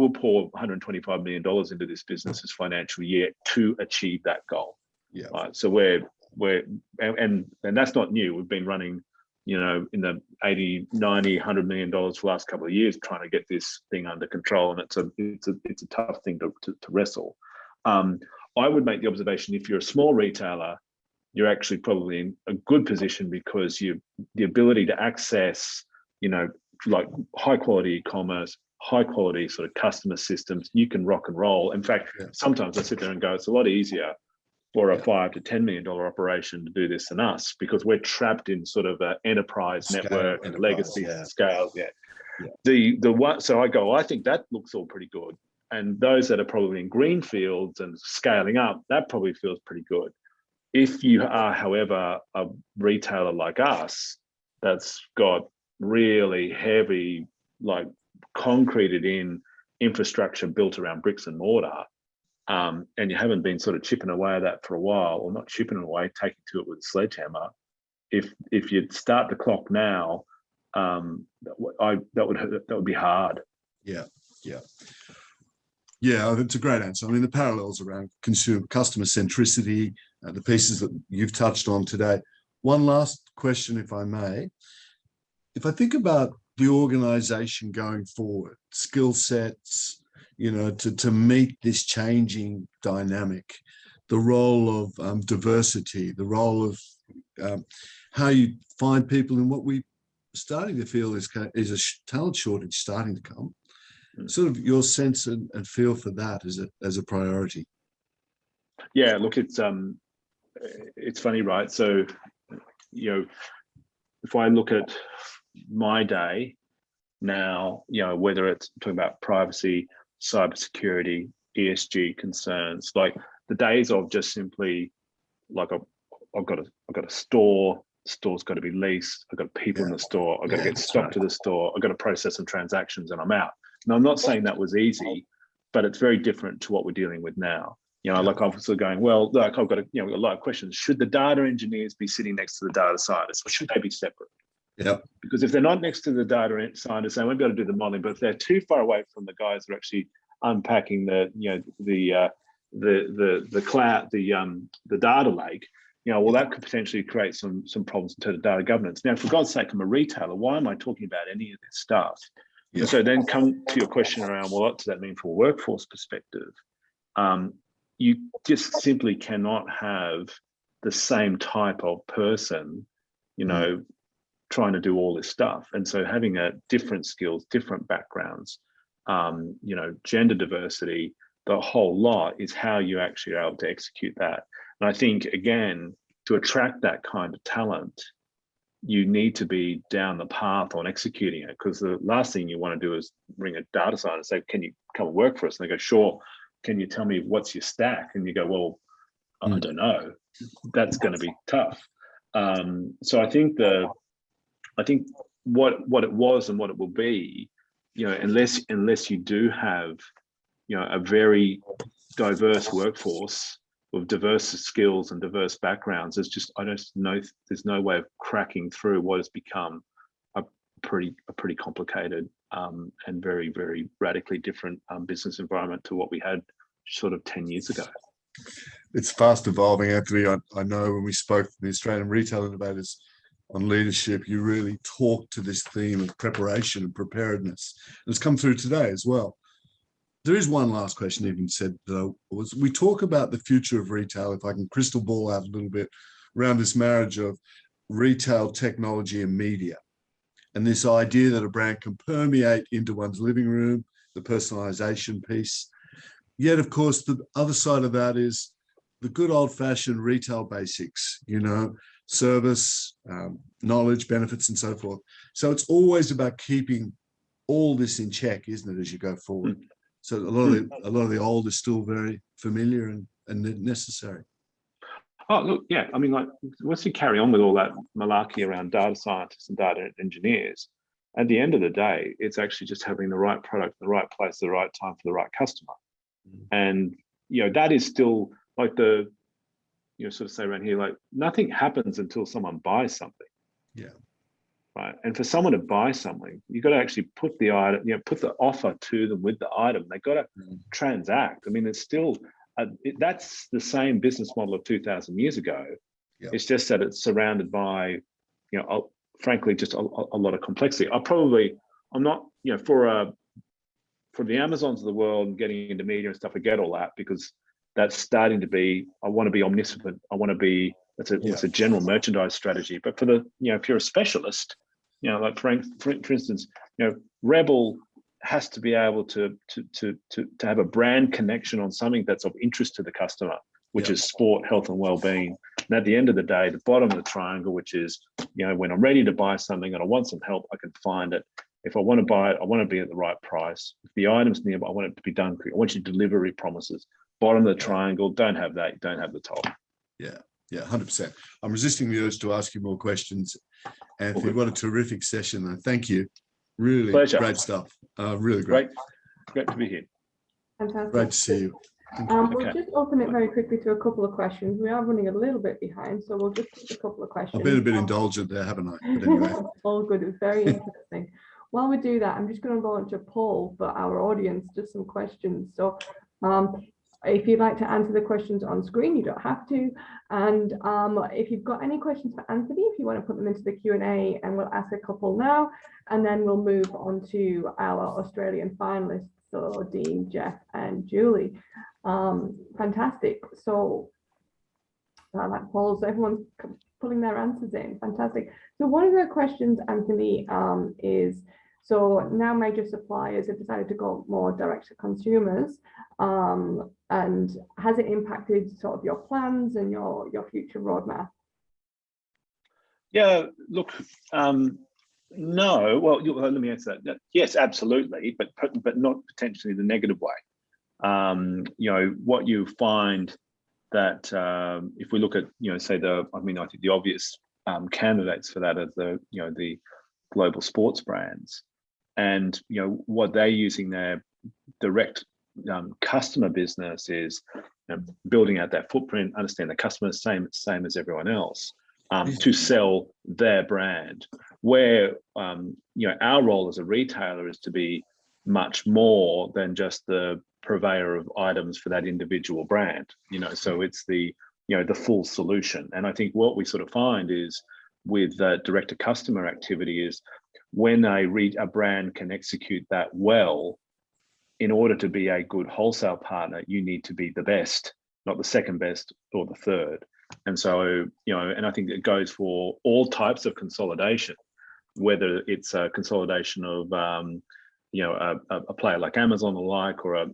pour $125 million into this business this financial year to achieve that goal. Yeah. Right. So and that's not new. We've been running, in the 80, 90, $100 million for the last couple of years trying to get this thing under control, and it's a tough thing to wrestle. I would make the observation, if you're a small retailer, you're actually probably in a good position, because the ability to access, like high quality e-commerce, high quality sort of customer systems, you can rock and roll. In fact, sometimes I sit there and go, it's a lot easier for a $5 to $10 million operation to do this than us, because we're trapped in sort of an enterprise network and legacy scale. So I go, I think that looks all pretty good. And those that are probably in green fields and scaling up, that probably feels pretty good. If you are, however, a retailer like us that's got really heavy, like concreted in infrastructure built around bricks and mortar, and you haven't been sort of chipping away at that for a while, or not chipping away, taking to it with a sledgehammer, if you start the clock now, that would be hard. Yeah. That's a great answer. I mean, the parallels around customer centricity, the pieces that you've touched on today. One last question, if I may. If I think about the organization going forward, skill sets, to meet this changing dynamic, the role of diversity, the role of how you find people in what we're starting to feel is a talent shortage starting to come. Sort of your sense and feel for that as a priority. Yeah, look, it's funny, right? So, if I look at my day now, whether it's talking about privacy, cybersecurity, ESG concerns, like the days of just simply like I've got a store. The store's got to be leased. I've got people in the store. I've got to get stock to the store. I've got to process some transactions, and I'm out. Now, I'm not saying that was easy, but it's very different to what we're dealing with now. Like I'm sort of going, well, like I've got a lot of questions. Should the data engineers be sitting next to the data scientists, or should they be separate? Yeah. Because if they're not next to the data scientists, they won't be able to do the modeling. But if they're too far away from the guys that are actually unpacking the cloud, the data lake, well, that could potentially create some problems in terms of data governance. Now, for God's sake, I'm a retailer. Why am I talking about any of this stuff? Yeah. And so then come to your question around, well, what does that mean from a workforce perspective? You just simply cannot have the same type of person, trying to do all this stuff. And so having different skills, different backgrounds, gender diversity, the whole lot is how you actually are able to execute that. And I think, again, to attract that kind of talent, you need to be down the path on executing it, because the last thing you want to do is ring a data scientist and say, can you come and work for us? And they go, sure. Can you tell me what's your stack? And you go, well, I don't know. That's going to be tough. So I think what it was and what it will be, unless you do have, a very diverse workforce with diverse skills and diverse backgrounds, there's no way of cracking through what has become a pretty complicated and very, very radically different business environment to what we had sort of 10 years ago. It's fast evolving, Anthony. I know when we spoke to the Australian Retail Innovators on leadership, you really talked to this theme of preparation and preparedness. And it's come through today as well. There is one last question even said, though, was we talk about the future of retail, if I can crystal ball out a little bit, around this marriage of retail, technology and media. And this idea that a brand can permeate into one's living room, the personalization piece. Yet, of course, the other side of that is the good old-fashioned retail basics, service, knowledge, benefits, and so forth. So it's always about keeping all this in check, isn't it, as you go forward? So a lot of the old is still very familiar and necessary. Oh, look, yeah. I mean, like, once you carry on with all that malarkey around data scientists and data engineers, at the end of the day, it's actually just having the right product, the right place, the right time for the right customer. And, that is still like sort of say around here, like nothing happens until someone buys something. Yeah. Right. And for someone to buy something, you've got to actually put the item, put the offer to them with the item. They've got to transact. I mean, it's still, that's the same business model of 2000 years ago. Yeah. It's just that it's surrounded by, frankly, just a lot of complexity. I'm not, for the Amazons of the world and getting into media and stuff, I get all that, because that's starting to be, I want to be omniscient. I want to be, it's a general merchandise strategy. But for the, if you're a specialist, like for instance, Rebel has to be able to have a brand connection on something that's of interest to the customer, which is sport, health and well-being. And at the end of the day, the bottom of the triangle, which is, when I'm ready to buy something and I want some help, I can find it. If I want to buy it, I want to be at the right price. If the item's nearby, I want it to be done quick. I want you delivery promises. Bottom of the triangle, don't have that, you don't have the top. Yeah, 100%. I'm resisting the urge to ask you more questions. Anthony, what a terrific session, though. Thank you. Really great stuff. Really great. Great to be here. Fantastic. Great to see you. We'll just open it very quickly to a couple of questions. We are running a little bit behind, so we'll just take a couple of questions. I've been a bit indulgent there, haven't I? But anyway. All good. It's very interesting. While we do that, I'm just going to launch a poll for our audience, just some questions. So if you'd like to answer the questions on screen, you don't have to. And if you've got any questions for Anthony, if you want to put them into the Q&A, and we'll ask a couple now, and then we'll move on to our Australian finalists, so Dene, Jeff, and Julie. Fantastic. So that polls, everyone's putting their answers in. Fantastic. So one of the questions, Anthony, is, so now major suppliers have decided to go more direct to consumers, and has it impacted sort of your plans and your future roadmap? Yeah, look, no. Well, let me answer that. Yes, absolutely, but not potentially the negative way. What you find that if we look at, say I think the obvious candidates for that are the global sports brands, and what they're using their direct customer business is building out that footprint, understand the customer same as everyone else, to sell their brand. Where our role as a retailer is to be much more than just the purveyor of items for that individual brand. So it's the full solution. And I think what we sort of find is with direct to customer activity is when a brand can execute that well, in order to be a good wholesale partner, you need to be the best, not the second best or the third. And so, and I think it goes for all types of consolidation, whether it's a consolidation of, a player like Amazon or like, or a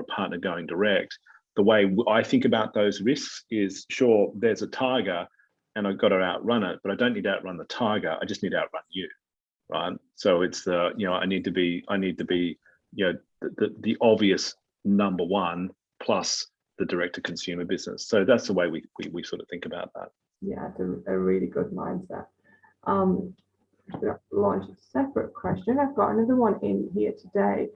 partner going direct. The way I think about those risks is, sure, there's a tiger and I've got to outrun it, but I don't need to outrun the tiger. I just need to outrun you, right? So it's I need to be the obvious number one plus the direct to consumer business. So that's the way we sort of think about that. Yeah, it's a really good mindset. Launch a separate question. I've got another one in here today,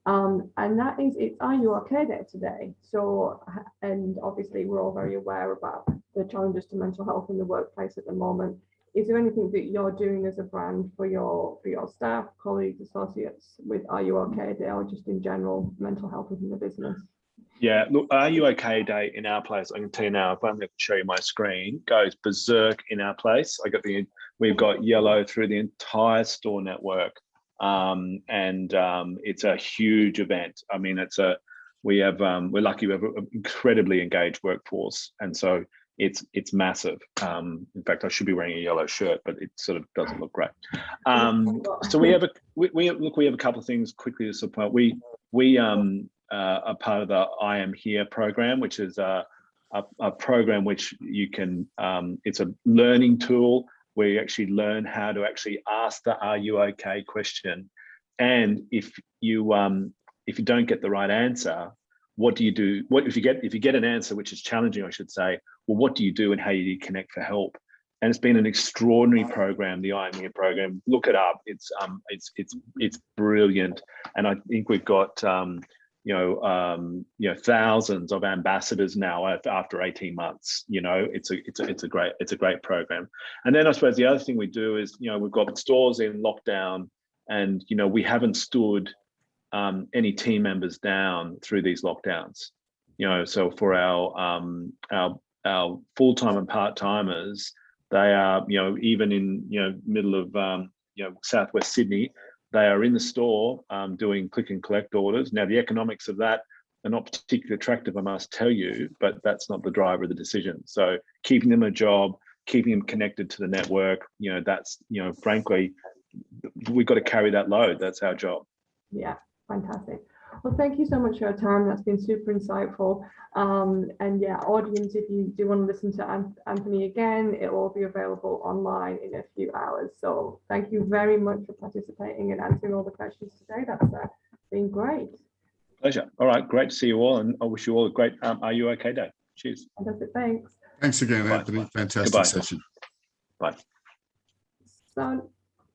and that is, it's Are You OK Day today. So, and obviously we're all very aware about the challenges to mental health in the workplace at the moment. Is there anything that you're doing as a brand for your staff, colleagues, associates with Are You OK Day, or just in general mental health within the business? Yeah, look, Are You OK Day in our place, I can tell you now, if I'm going to show you my screen, goes berserk in our place. We've got yellow through the entire store network, and it's a huge event. I mean, we're lucky we have an incredibly engaged workforce, and so it's massive. In fact, I should be wearing a yellow shirt, but it sort of doesn't look great. So we have a couple of things quickly to support. We are part of the I Am Here program, which is a program which you can, it's a learning tool where you actually learn how to actually ask the Are You OK question. And if you don't get the right answer, what do you do? What if you get an answer which is challenging, I should say, well, what do you do and how do you connect for help? And it's been an extraordinary program, the I Am Here program. Look it up. It's brilliant. And I think we've got thousands of ambassadors now after 18 months. It's a great program. And then I suppose the other thing we do is, we've got stores in lockdown, and we haven't stood any team members down through these lockdowns. So for our full-time and part-timers, they are, even in middle of Southwest Sydney, they are in the store doing click and collect orders. Now, the economics of that are not particularly attractive, I must tell you, but that's not the driver of the decision. So keeping them a job, keeping them connected to the network, that's, frankly, we've got to carry that load. That's our job. Yeah, fantastic. Well, thank you so much for your time. That's been super insightful. And yeah, audience, if you do want to listen to Anthony again, it will be available online in a few hours. So thank you very much for participating and answering all the questions today. That's been great. Pleasure. All right, great to see you all, and I wish you all a great Are You OK Day. Cheers. Fantastic. Thanks. Thanks again, Bye. Anthony. Fantastic Goodbye. session. Bye. So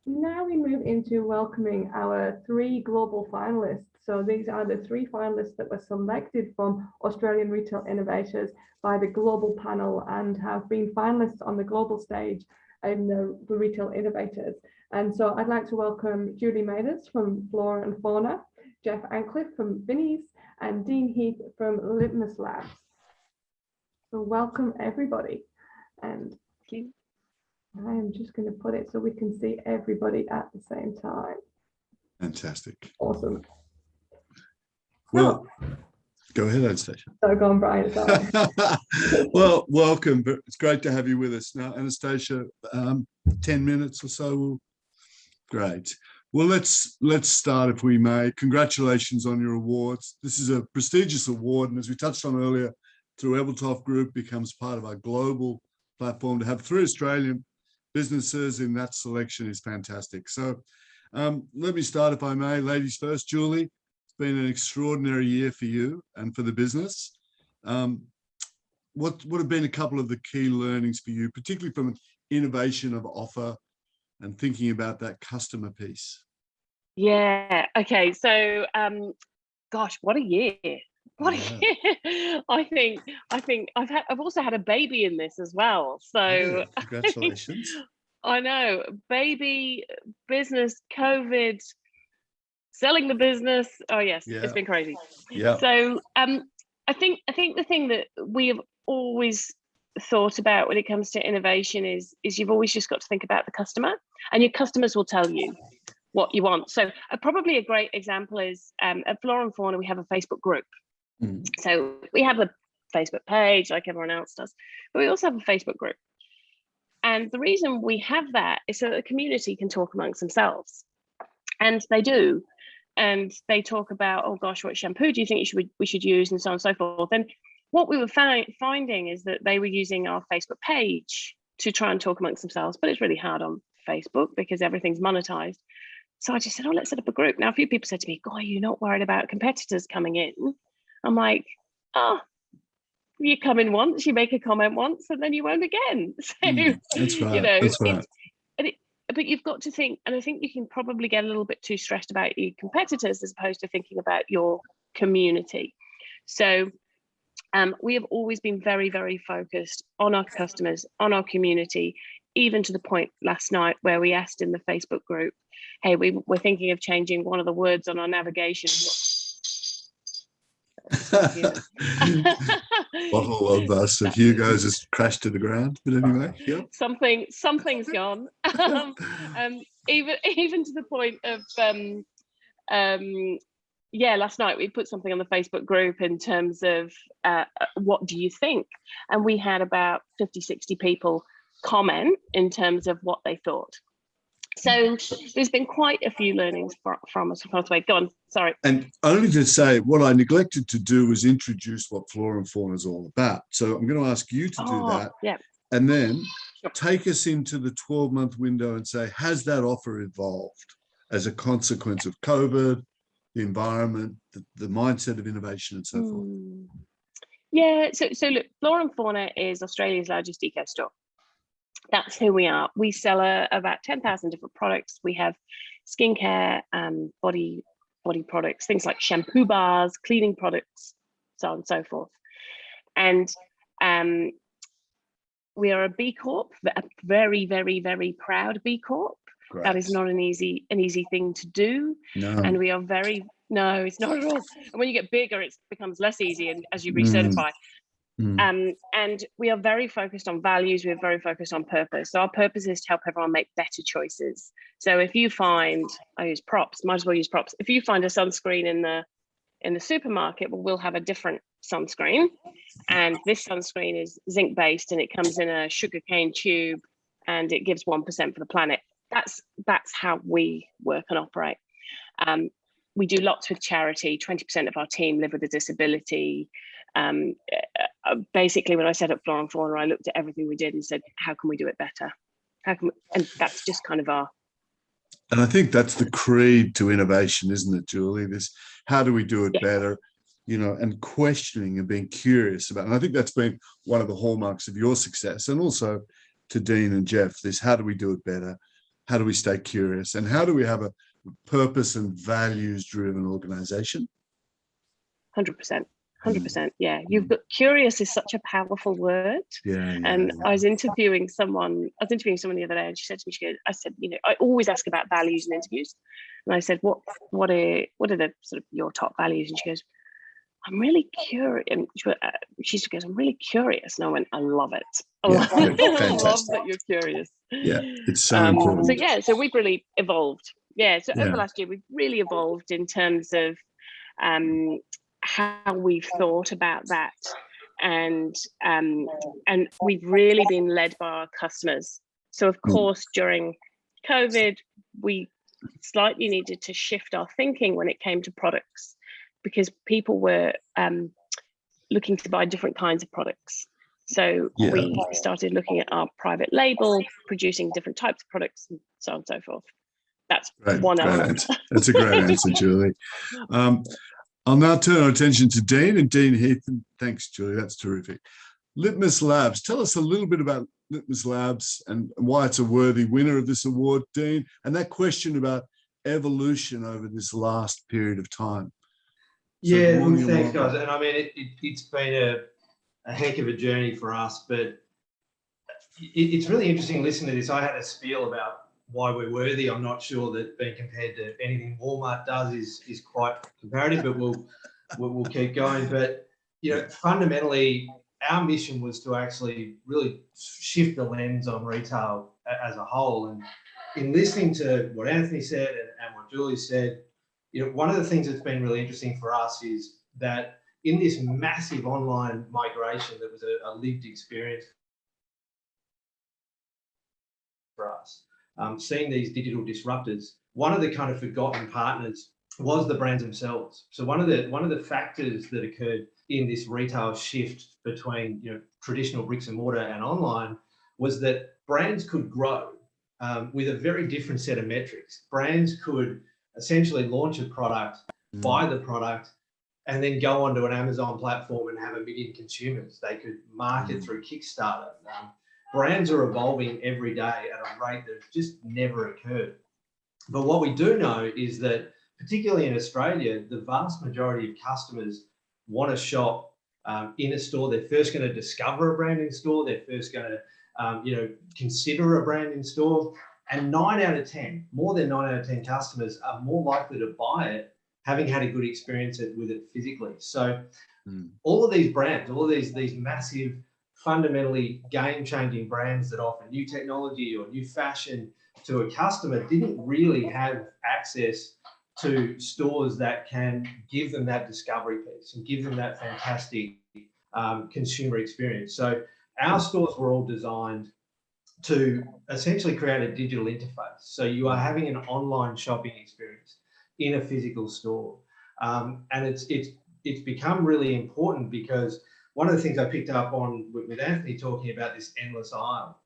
now we move into welcoming our 3 global finalists. So these are the 3 finalists that were selected from Australian Retail Innovators by the global panel and have been finalists on the global stage in the Retail Innovators. And so I'd like to welcome Julie Mathers from Flora and Fauna, Jeff Antcliff from Vinnies, and Dene Heath from LiTMUS Labs. So welcome everybody. And I am just going to put it so we can see everybody at the same time. Fantastic. Awesome. Well, go ahead, Anastasia. So go on, Brian. Sorry. Well, welcome. It's great to have you with us. Now, Anastasia, 10 minutes or so. Great. Well, let's start, if we may. Congratulations on your awards. This is a prestigious award, and as we touched on earlier, through Ebeltoft Group becomes part of our global platform. To have 3 Australian businesses in that selection is fantastic. So let me start, if I may. Ladies first. Julie, it's been an extraordinary year for you and for the business. what would have been a couple of the key learnings for you, particularly from an innovation of offer and thinking about that customer piece? Yeah. Okay. So, gosh, what a year! What a year! I've also had a baby in this as well. So Yeah, congratulations. I know, baby, business, COVID, selling the business. Oh yes, Yeah. it's been crazy. Yeah. So I think the thing that we have always thought about when it comes to innovation is you've always just got to think about the customer, and your customers will tell you what you want. So probably a great example is at Flora and Fauna, we have a Facebook group. So we have a Facebook page like everyone else does, but we also have a Facebook group. And the reason we have that is so that the community can talk amongst themselves. And they do. And they talk about, oh gosh, what shampoo do you think we should use, and so on and so forth. And what we were finding is that they were using our Facebook page to try and talk amongst themselves, but it's really hard on Facebook because everything's monetized. So I just said, oh, let's set up a group. Now, a few people said to me, God, are you not worried about competitors coming in? I'm like, oh, you come in once, you make a comment once, and then you won't again. So, that's right. you know, that's right. But you've got to think, and I think you can probably get a little bit too stressed about your competitors as opposed to thinking about your community. So we have always been very, very focused on our customers, on our community, even to the point last night where we asked in the Facebook group, hey, we're thinking of changing one of the words on our navigation. Bottle of Hugo's just crashed to the ground, but anyway, yep. Something's gone. Even to the point of last night we put something on the Facebook group in terms of what do you think, and we had about 50-60 people comment in terms of what they thought. So there's been quite a few learnings from us. Go on, sorry. And only to say, what I neglected to do was introduce what Flora and Fauna is all about. So I'm going to ask you to do that. Yeah. And then take us into the 12-month window and say, has that offer evolved as a consequence of COVID, the environment, the mindset of innovation and so forth? Yeah, so look, Flora and Fauna is Australia's largest eco store. That's who we are. We sell about 10,000 different products. We have skincare, body products, things like shampoo bars, cleaning products, so on and so forth. And we are a B Corp, a very, very, very proud B Corp. Great. That is not an easy thing to do. No. And we are no, it's not at all. And when you get bigger, it becomes less easy, and as you recertify. And we are very focused on values. We're very focused on purpose. So our purpose is to help everyone make better choices. So if you find, I use props, might as well use props. If you find a sunscreen in the supermarket, well, we'll have a different sunscreen. And this sunscreen is zinc based, and it comes in a sugarcane tube, and it gives 1% for the planet. That's how we work and operate. We do lots with charity. 20% of our team live with a disability. Basically, when I set up Flora and Fauna, I looked at everything we did and said, how can we do it better? And that's just kind of our... And I think that's the creed to innovation, isn't it, Julie? This, how do we do it better? You know, and questioning and being curious about it. And I think that's been one of the hallmarks of your success. And also to Dene and Jeff, this, how do we do it better? How do we stay curious? And how do we have a purpose and values-driven organization? 100%. 100%. Yeah, you've got curious is such a powerful word. I was interviewing someone the other day, and she said to me, I said, you know, I always ask about values in interviews, and I said, what are the sort of your top values? And she goes, I'm really curious. And she goes, I'm really curious. And I went, I love it. I love that you're curious. Yeah, it's so important. So we've really evolved. Over the last year, we've really evolved in terms of how we've thought about that, and we've really been led by our customers. So of course, during COVID, we slightly needed to shift our thinking when it came to products, because people were looking to buy different kinds of products. So we started looking at our private label, producing different types of products, and so on and so forth. That's one element. That's a great answer, Julie. I'll now turn our attention to Dene and Heath. Thanks, Julie. That's terrific. LiTMUS Labs. Tell us a little bit about LiTMUS Labs and why it's a worthy winner of this award, Dean, and that question about evolution over this last period of time. So Yeah, good morning and thanks, welcome. guys. And I mean, it's been a heck of a journey for us, but it's really interesting listening to this. I had a spiel about why we're worthy. I'm not sure that being compared to anything Walmart does is quite comparative, but we'll keep going. But you know, fundamentally, our mission was to actually really shift the lens on retail as a whole. And in listening to what Anthony said and what Julie said, you know, one of the things that's been really interesting for us is that in this massive online migration that was a lived experience for us, seeing these digital disruptors, one of the kind of forgotten partners was the brands themselves. So one of the factors that occurred in this retail shift between, you know, traditional bricks and mortar and online was that brands could grow with a very different set of metrics. Brands could essentially launch a product, buy the product, and then go onto an Amazon platform and have 1 million consumers. They could market through Kickstarter. Brands are evolving every day at a rate that just never occurred. But what we do know is that, particularly in Australia, the vast majority of customers want to shop in a store. They're first going to discover a brand in store. They're first going to, consider a brand in store. And 9 out of 10, more than 9 out of 10 customers are more likely to buy it having had a good experience with it physically. So all of these brands, all of these massive, fundamentally game-changing brands that offer new technology or new fashion to a customer didn't really have access to stores that can give them that discovery piece and give them that fantastic consumer experience. So our stores were all designed to essentially create a digital interface. So you are having an online shopping experience in a physical store. And it's become really important because one of the things I picked up on with Anthony talking about this endless aisle,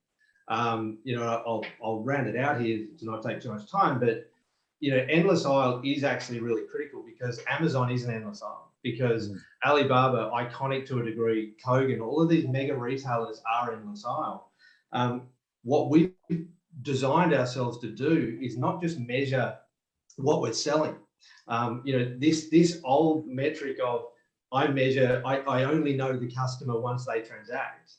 I'll round it out here to not take too much time, but you know, endless aisle is actually really critical because Amazon is an endless aisle, because Alibaba, iconic to a degree, Kogan, all of these mega retailers are endless aisle. What we've designed ourselves to do is not just measure what we're selling. This old metric of I only know the customer once they transact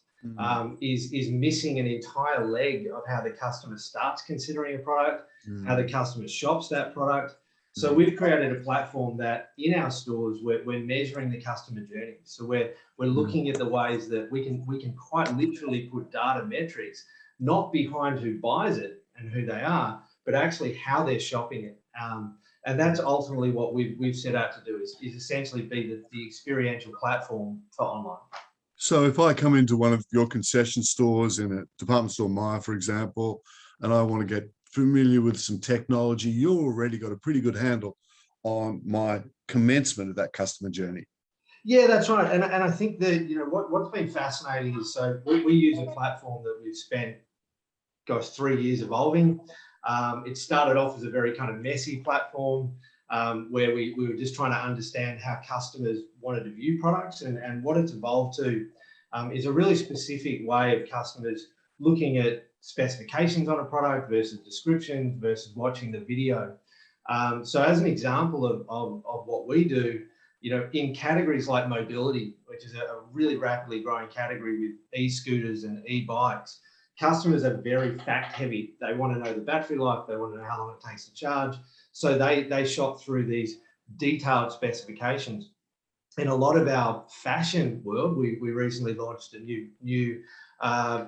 is missing an entire leg of how the customer starts considering a product, how the customer shops that product. So we've created a platform that in our stores we're measuring the customer journey. So we're looking at the ways that we can quite literally put data metrics not behind who buys it and who they are, but actually how they're shopping it. And that's ultimately what we've set out to do is essentially be the experiential platform for online. So if I come into one of your concession stores in a department store, Myer, for example, and I want to get familiar with some technology, you've already got a pretty good handle on my commencement of that customer journey. Yeah, that's right. And I think that, what's been fascinating is, so we use a platform that we've spent, 3 years evolving. It started off as a very kind of messy platform where we were just trying to understand how customers wanted to view products, and what it's evolved to is a really specific way of customers looking at specifications on a product versus descriptions versus watching the video. So as an example of what we do, in categories like mobility, which is a really rapidly growing category with e-scooters and e-bikes, customers are very fact heavy. They want to know the battery life. They want to know how long it takes to charge. So they shop through these detailed specifications. In a lot of our fashion world, we recently launched a new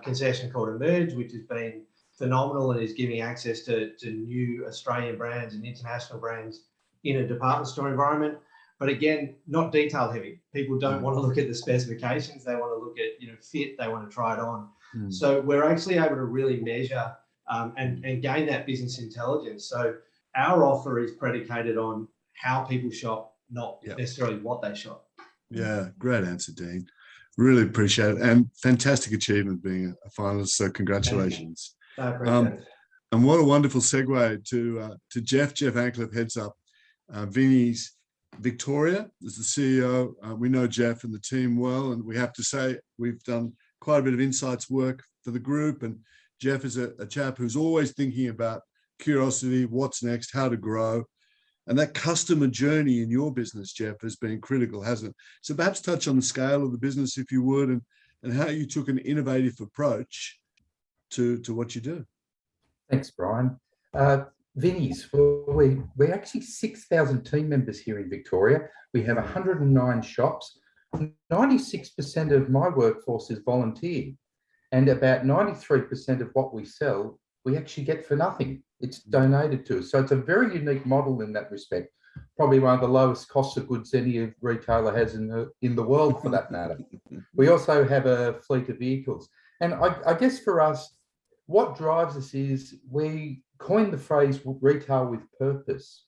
concession called Emerge, which has been phenomenal and is giving access to new Australian brands and international brands in a department store environment. But again, not detail heavy. People don't want to look at the specifications. They want to look at fit. They want to try it on. So we're actually able to really measure and gain that business intelligence. So our offer is predicated on how people shop, not necessarily what they shop. Yeah, great answer, Dean. Really appreciate it, and fantastic achievement being a finalist. So congratulations. I appreciate it. And what a wonderful segue to Jeff. Jeff Antcliff heads up Vinnies Victoria is the CEO. We know Jeff and the team well, and we have to say we've done quite a bit of insights work for the group. And Jeff is a chap who's always thinking about curiosity, what's next, how to grow. And that customer journey in your business, Jeff, has been critical, hasn't it? So perhaps touch on the scale of the business, if you would, and how you took an innovative approach to what you do. Thanks, Brian. Vinnies, we're actually 6,000 team members here in Victoria. We have 109 shops. 96% of my workforce is volunteer, and about 93% of what we sell, we actually get for nothing. It's donated to us. So it's a very unique model in that respect. Probably one of the lowest costs of goods any retailer has in the world, for that matter. We also have a fleet of vehicles. And I guess for us, what drives us is we coined the phrase retail with purpose.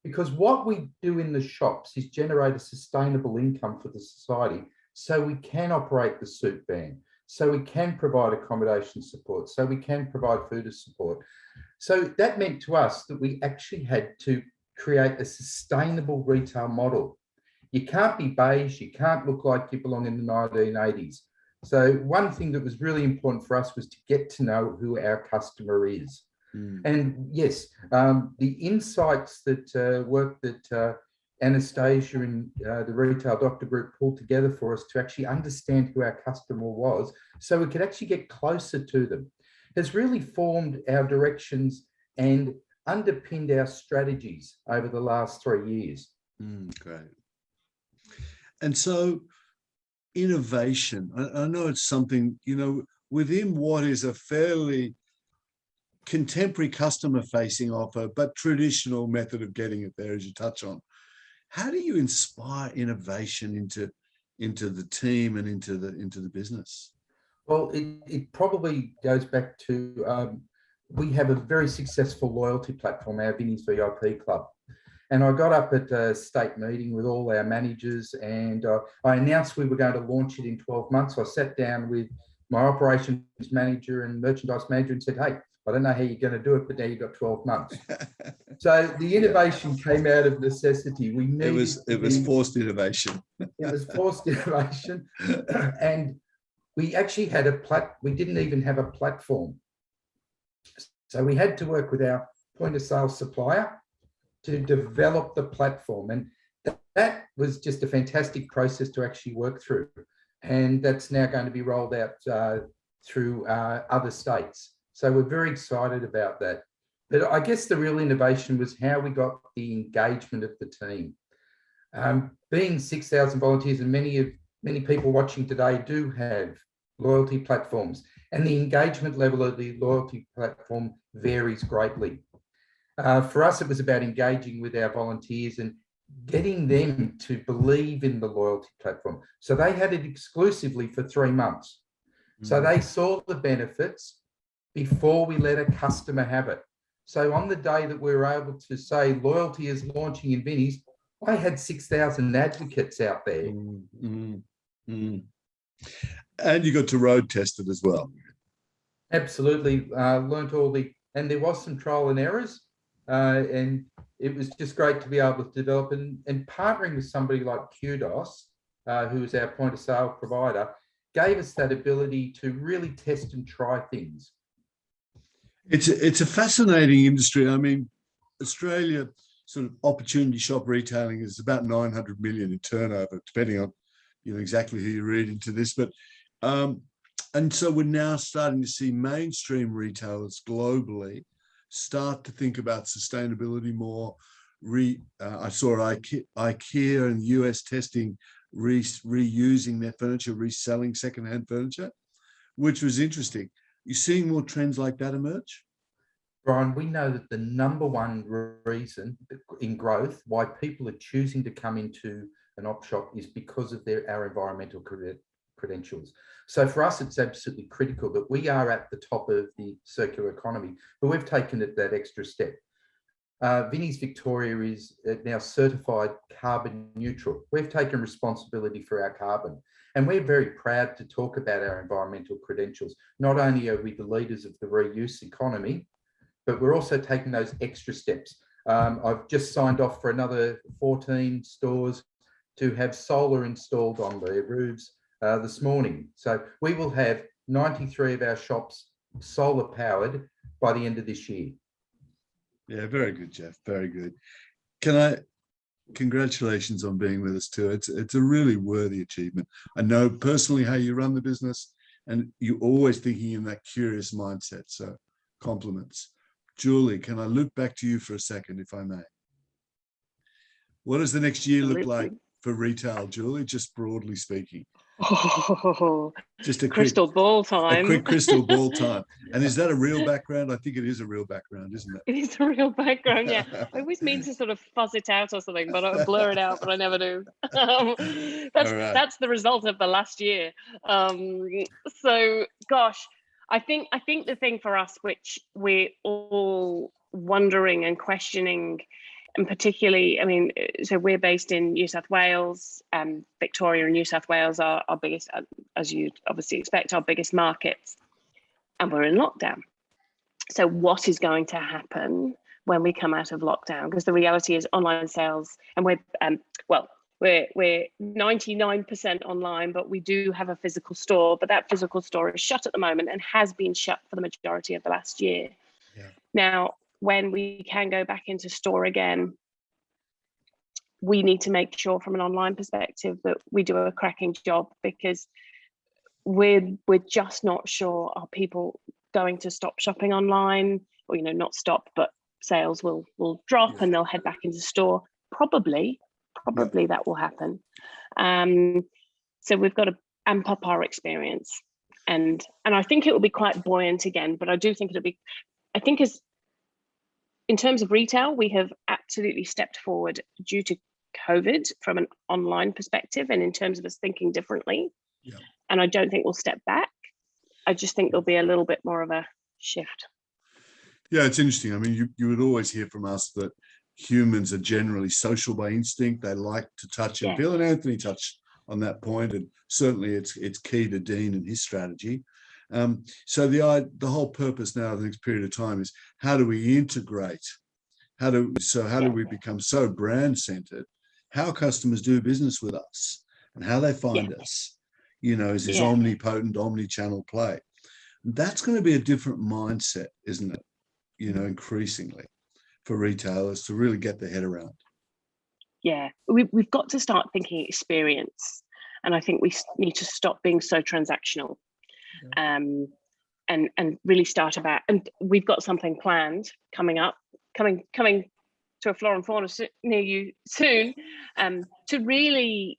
Because what we do in the shops is generate a sustainable income for the society, so we can operate the soup van, so we can provide accommodation support, so we can provide food support. So that meant to us that we actually had to create a sustainable retail model. You can't be beige, you can't look like you belong in the 1980s. So one thing that was really important for us was to get to know who our customer is. And yes, the insights that work that Anastasia and the Retail Doctor Group pulled together for us to actually understand who our customer was, so we could actually get closer to them, has really formed our directions and underpinned our strategies over the last 3 years. Great. And so innovation, I know it's something, you know, within what is a fairly contemporary customer facing offer, but traditional method of getting it there, as you touch on. How do you inspire innovation into the team and into the business? Well, it probably goes back to, we have a very successful loyalty platform, our Vinnies VIP Club. And I got up at a state meeting with all our managers, and I announced we were going to launch it in 12 months. So I sat down with my operations manager and merchandise manager and said, hey, I don't know how you're going to do it, but now you've got 12 months. So the innovation came out of necessity. We needed it was forced innovation. It was forced innovation. And we actually had we didn't even have a platform. So we had to work with our point of sale supplier to develop the platform. And that was just a fantastic process to actually work through. And that's now going to be rolled out through other states. So we're very excited about that. But I guess the real innovation was how we got the engagement of the team. Being 6,000 volunteers, and many people watching today do have loyalty platforms, and the engagement level of the loyalty platform varies greatly. For us, it was about engaging with our volunteers and getting them to believe in the loyalty platform. So they had it exclusively for 3 months. So they saw the benefits before we let a customer have it. So on the day that we were able to say loyalty is launching in Vinnies, I had 6,000 advocates out there. And you got to road test it as well. Absolutely. Learned and there was some trial and errors. And it was just great to be able to develop and partnering with somebody like Kudos, who is our point of sale provider, gave us that ability to really test and try things. It's a fascinating industry. I mean, Australia sort of opportunity shop retailing is about 900 million in turnover, depending on, you know, exactly who you read into this. But and so we're now starting to see mainstream retailers globally start to think about sustainability more. I saw IKEA in the US testing reusing their furniture, reselling secondhand furniture, which was interesting. You seeing more trends like that emerge? Brian, we know that the number one reason in growth why people are choosing to come into an op shop is because of our environmental credentials. So for us, it's absolutely critical that we are at the top of the circular economy, but we've taken it that extra step. Vinnies Victoria is now certified carbon neutral. We've taken responsibility for our carbon, and we're very proud to talk about our environmental credentials. Not only are we the leaders of the reuse economy, but we're also taking those extra steps. I've just signed off for another 14 stores to have solar installed on their roofs this morning. So we will have 93 of our shops solar powered by the end of this year. Yeah, very good, Jeff. Very good. Congratulations on being with us too. It's a really worthy achievement. I know personally how you run the business, and you're always thinking in that curious mindset. So compliments. Julie, can I loop back to you for a second, if I may? What does the next year look like for retail, Julie, just broadly speaking? Oh, Just a crystal ball A time. quick crystal ball time. And is that a real background? I think it is a real background, isn't it? It is a real background, yeah. I always mean to sort of fuzz it out or something, but I blur it out, but I never do. That's the result of the last year. So, gosh, I think the thing for us, which we're all wondering and questioning, and particularly, I mean, so we're based in New South Wales. Victoria and New South Wales are our biggest, as you'd obviously expect, our biggest markets, and we're in lockdown. So what is going to happen when we come out of lockdown? Because the reality is online sales, and we're 99% online, but we do have a physical store, but that physical store is shut at the moment and has been shut for the majority of the last year. Yeah. Now, when we can go back into store again, we need to make sure from an online perspective that we do a cracking job, because we're just not sure, are people going to stop shopping online, or not stop, but sales will drop and they'll head back into store. Probably that will happen. So we've got to amp up our experience, and I think it will be quite buoyant again. But I do think as in terms of retail, we have absolutely stepped forward due to COVID from an online perspective, and in terms of us thinking differently. Yeah. And I don't think we'll step back. I just think there'll be a little bit more of a shift. Yeah, it's interesting. I mean, you would always hear from us that humans are generally social by instinct. They like to touch and feel, and Anthony touched on that point, and certainly it's key to Dene and his strategy. So the whole purpose now of the next period of time is, how do we integrate? How do we become so brand centered? How customers do business with us and how they find us, is this omnipotent, omni-channel play. That's going to be a different mindset, isn't it? Increasingly for retailers to really get their head around. Yeah, we've got to start thinking experience, and I think we need to stop being so transactional, and really start about. And we've got something planned coming to a Flora and Fauna near you soon, to really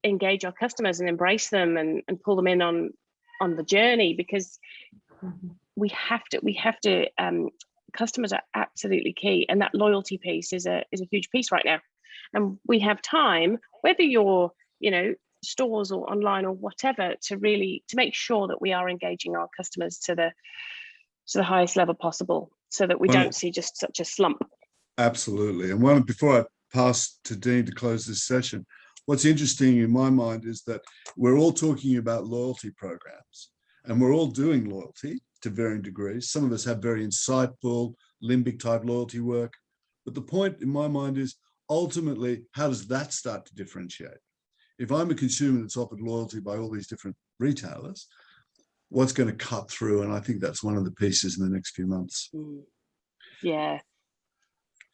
engage our customers and embrace them and pull them in on the journey, because we have to. Customers are absolutely key, and that loyalty piece is a huge piece right now. And we have time, whether you're stores or online or whatever, to make sure that we are engaging our customers to the highest level possible, so that we don't see just such a slump. Absolutely. And before I pass to Dene to close this session, what's interesting in my mind is that we're all talking about loyalty programs, and we're all doing loyalty to varying degrees. Some of us have very insightful limbic type loyalty work, but the point in my mind is, ultimately, how does that start to differentiate? If I'm a consumer that's offered loyalty by all these different retailers, what's going to cut through? And I think that's one of the pieces in the next few months. Yeah.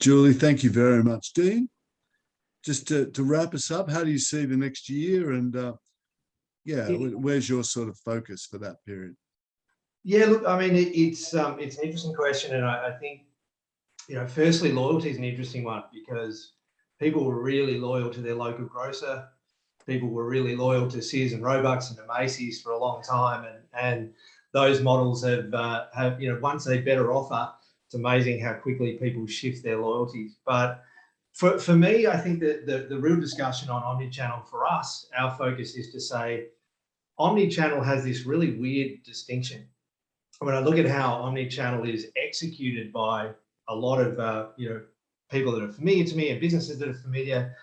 Julie, thank you very much. Dene, just to wrap us up, how do you see the next year? And where's your sort of focus for that period? Yeah, look, I mean, it's an interesting question, and I think, firstly, loyalty is an interesting one, because people were really loyal to their local grocer. People were really loyal to Sears and Roebucks and to Macy's for a long time, and those models have once a better offer, it's amazing how quickly people shift their loyalties. But for me, I think that the real discussion on omnichannel for us, our focus is to say, omnichannel has this really weird distinction. When I look at how omnichannel is executed by a lot of people that are familiar to me and businesses that are familiar,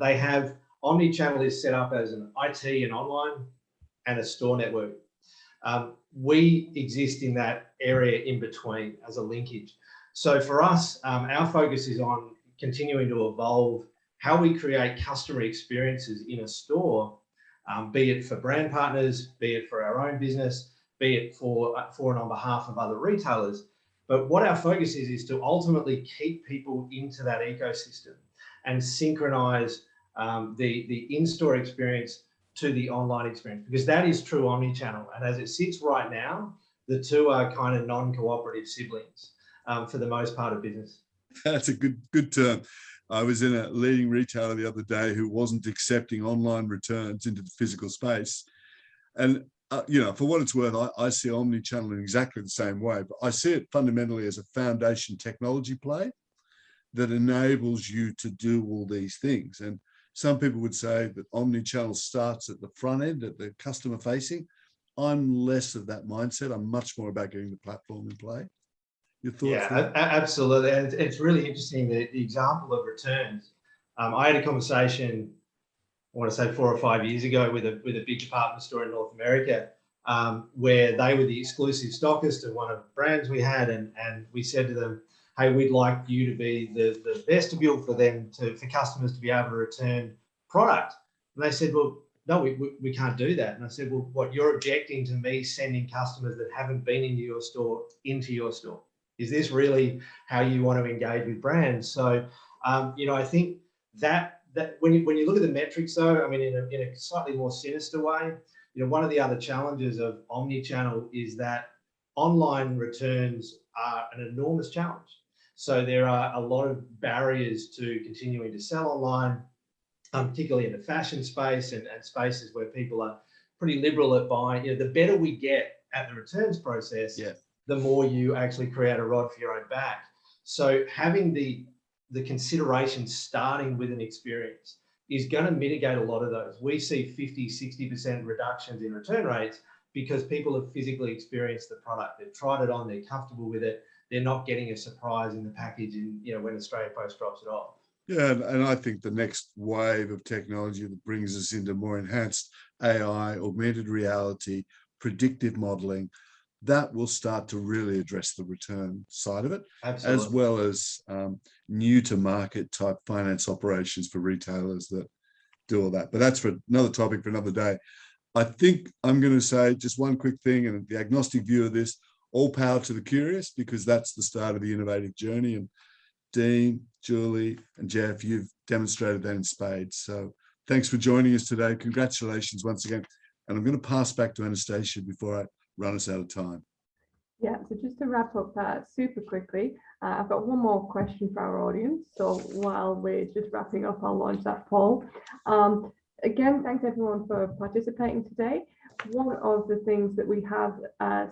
they have omnichannel is set up as an IT and online and a store network. We exist in that area in between as a linkage. So for us, our focus is on continuing to evolve how we create customer experiences in a store, be it for brand partners, be it for our own business, be it for and on behalf of other retailers. But what our focus is to ultimately keep people into that ecosystem and synchronize the in-store experience to the online experience, because that is true omnichannel. And as it sits right now, the two are kind of non-cooperative siblings for the most part of business. That's a good term. I was in a leading retailer the other day who wasn't accepting online returns into the physical space. And, you know, for what it's worth, I see omnichannel in exactly the same way, but I see it fundamentally as a foundation technology play that enables you to do all these things. And some people would say that omnichannel starts at the front end, at the customer facing. I'm less of that mindset. I'm much more about getting the platform in play. Your thoughts? Yeah, absolutely. And it's really interesting, the example of returns. I had a conversation, I want to say 4 or 5 years ago with a big department store in North America, where they were the exclusive stockist of one of the brands we had. And we said to them, hey, we'd like you to be the vestibule for them, for customers to be able to return product. And they said, well, no, we can't do that. And I said, well, what, you're objecting to me sending customers that haven't been into your store into your store? Is this really how you want to engage with brands? So, you know, I think that when you look at the metrics, though, I mean, in a slightly more sinister way, you know, one of the other challenges of omnichannel is that online returns are an enormous challenge. So there are a lot of barriers to continuing to sell online, particularly in the fashion space and spaces where people are pretty liberal at buying. You know, the better we get at the returns process, yeah, the more you actually create a rod for your own back. So having the consideration starting with an experience is going to mitigate a lot of those. We see 50-60% reductions in return rates because people have physically experienced the product. They've tried it on, they're comfortable with it. They're not getting a surprise in the package and, you know, when Australia Post drops it off. Yeah, and I think the next wave of technology that brings us into more enhanced AI, augmented reality, predictive modeling, that will start to really address the return side of it. Absolutely. As well as new to market type finance operations for retailers that do all that. But that's for another topic for another day. I think I'm going to say just one quick thing, and the agnostic view of this, all power to the curious, because that's the start of the innovative journey. And Dean, Julie, and Jeff, you've demonstrated that in spades. So thanks for joining us today. Congratulations once again. And I'm going to pass back to Anastasia before I run us out of time. Yeah, so just to wrap up super quickly, I've got one more question for our audience. So while we're just wrapping up, I'll launch that poll. Again, thanks everyone for participating today. One of the things that we have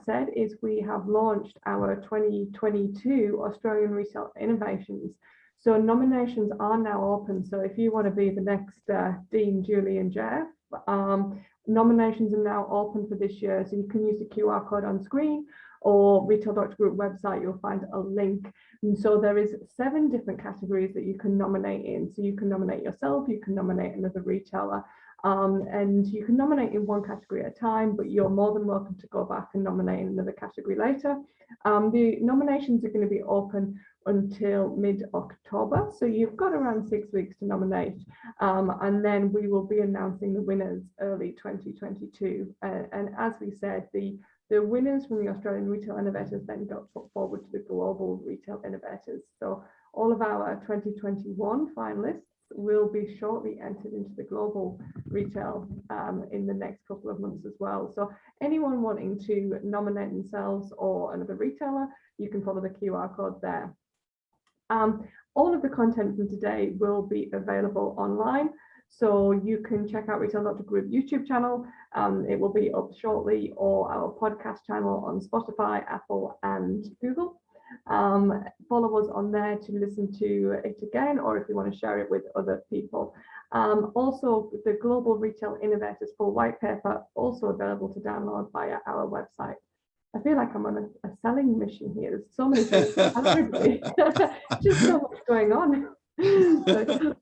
said is we have launched our 2022 Australian Retail Innovations. So nominations are now open. So if you want to be the next Dean, Julie and Jeff, nominations are now open for this year. So you can use the QR code on screen or Retail Doctor Group website, you'll find a link. And so there is 7 different categories that you can nominate in. So you can nominate yourself, you can nominate another retailer, and you can nominate in one category at a time, but you're more than welcome to go back and nominate in another category later. The nominations are going to be open until mid-October, so you've got around 6 weeks to nominate, and then we will be announcing the winners early 2022. And as we said, the winners from the Australian Retail Innovators then got put forward to the Global Retail Innovators. So all of our 2021 finalists will be shortly entered into the Global Retail in the next couple of months as well. So anyone wanting to nominate themselves or another retailer, you can follow the QR code there. All of the content from today will be available online. So you can check out Retail Doctor Group YouTube channel. It will be up shortly, or our podcast channel on Spotify, Apple and Google. Follow us on there to listen to it again, or if you want to share it with other people. Also, the Global Retail Innovators full white paper, also available to download via our website. I feel like I'm on a selling mission here. There's so many things. Just so much going on. So,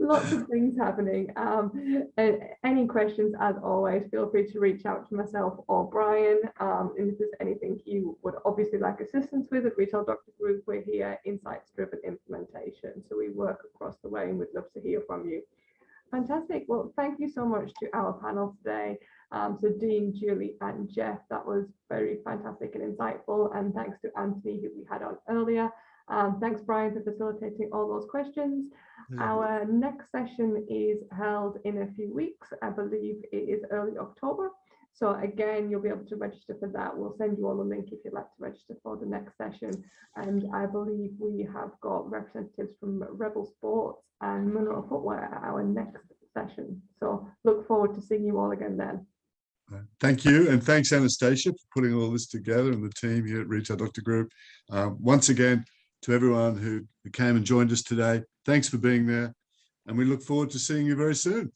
lots of things happening. And any questions, as always, feel free to reach out to myself or Brian. And if there's anything you would obviously like assistance with at Retail Doctor Group, we're here, insights-driven implementation. So we work across the way and we'd love to hear from you. Fantastic. Well, thank you so much to our panel today. So Dean, Julie and Jeff, that was very fantastic and insightful. And thanks to Anthony, who we had on earlier. Thanks, Brian, for facilitating all those questions. Our next session is held in a few weeks. I believe it is early October. So again, you'll be able to register for that. We'll send you all a link if you'd like to register for the next session. And I believe we have got representatives from Rebel Sports and Monroe Footwear at our next session. So look forward to seeing you all again then. Thank you. And thanks, Anastasia, for putting all this together and the team here at Retail Doctor Group. Once again, to everyone who came and joined us today, thanks for being there. And we look forward to seeing you very soon.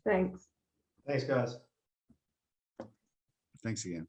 Thanks. Thanks, guys. Thanks again.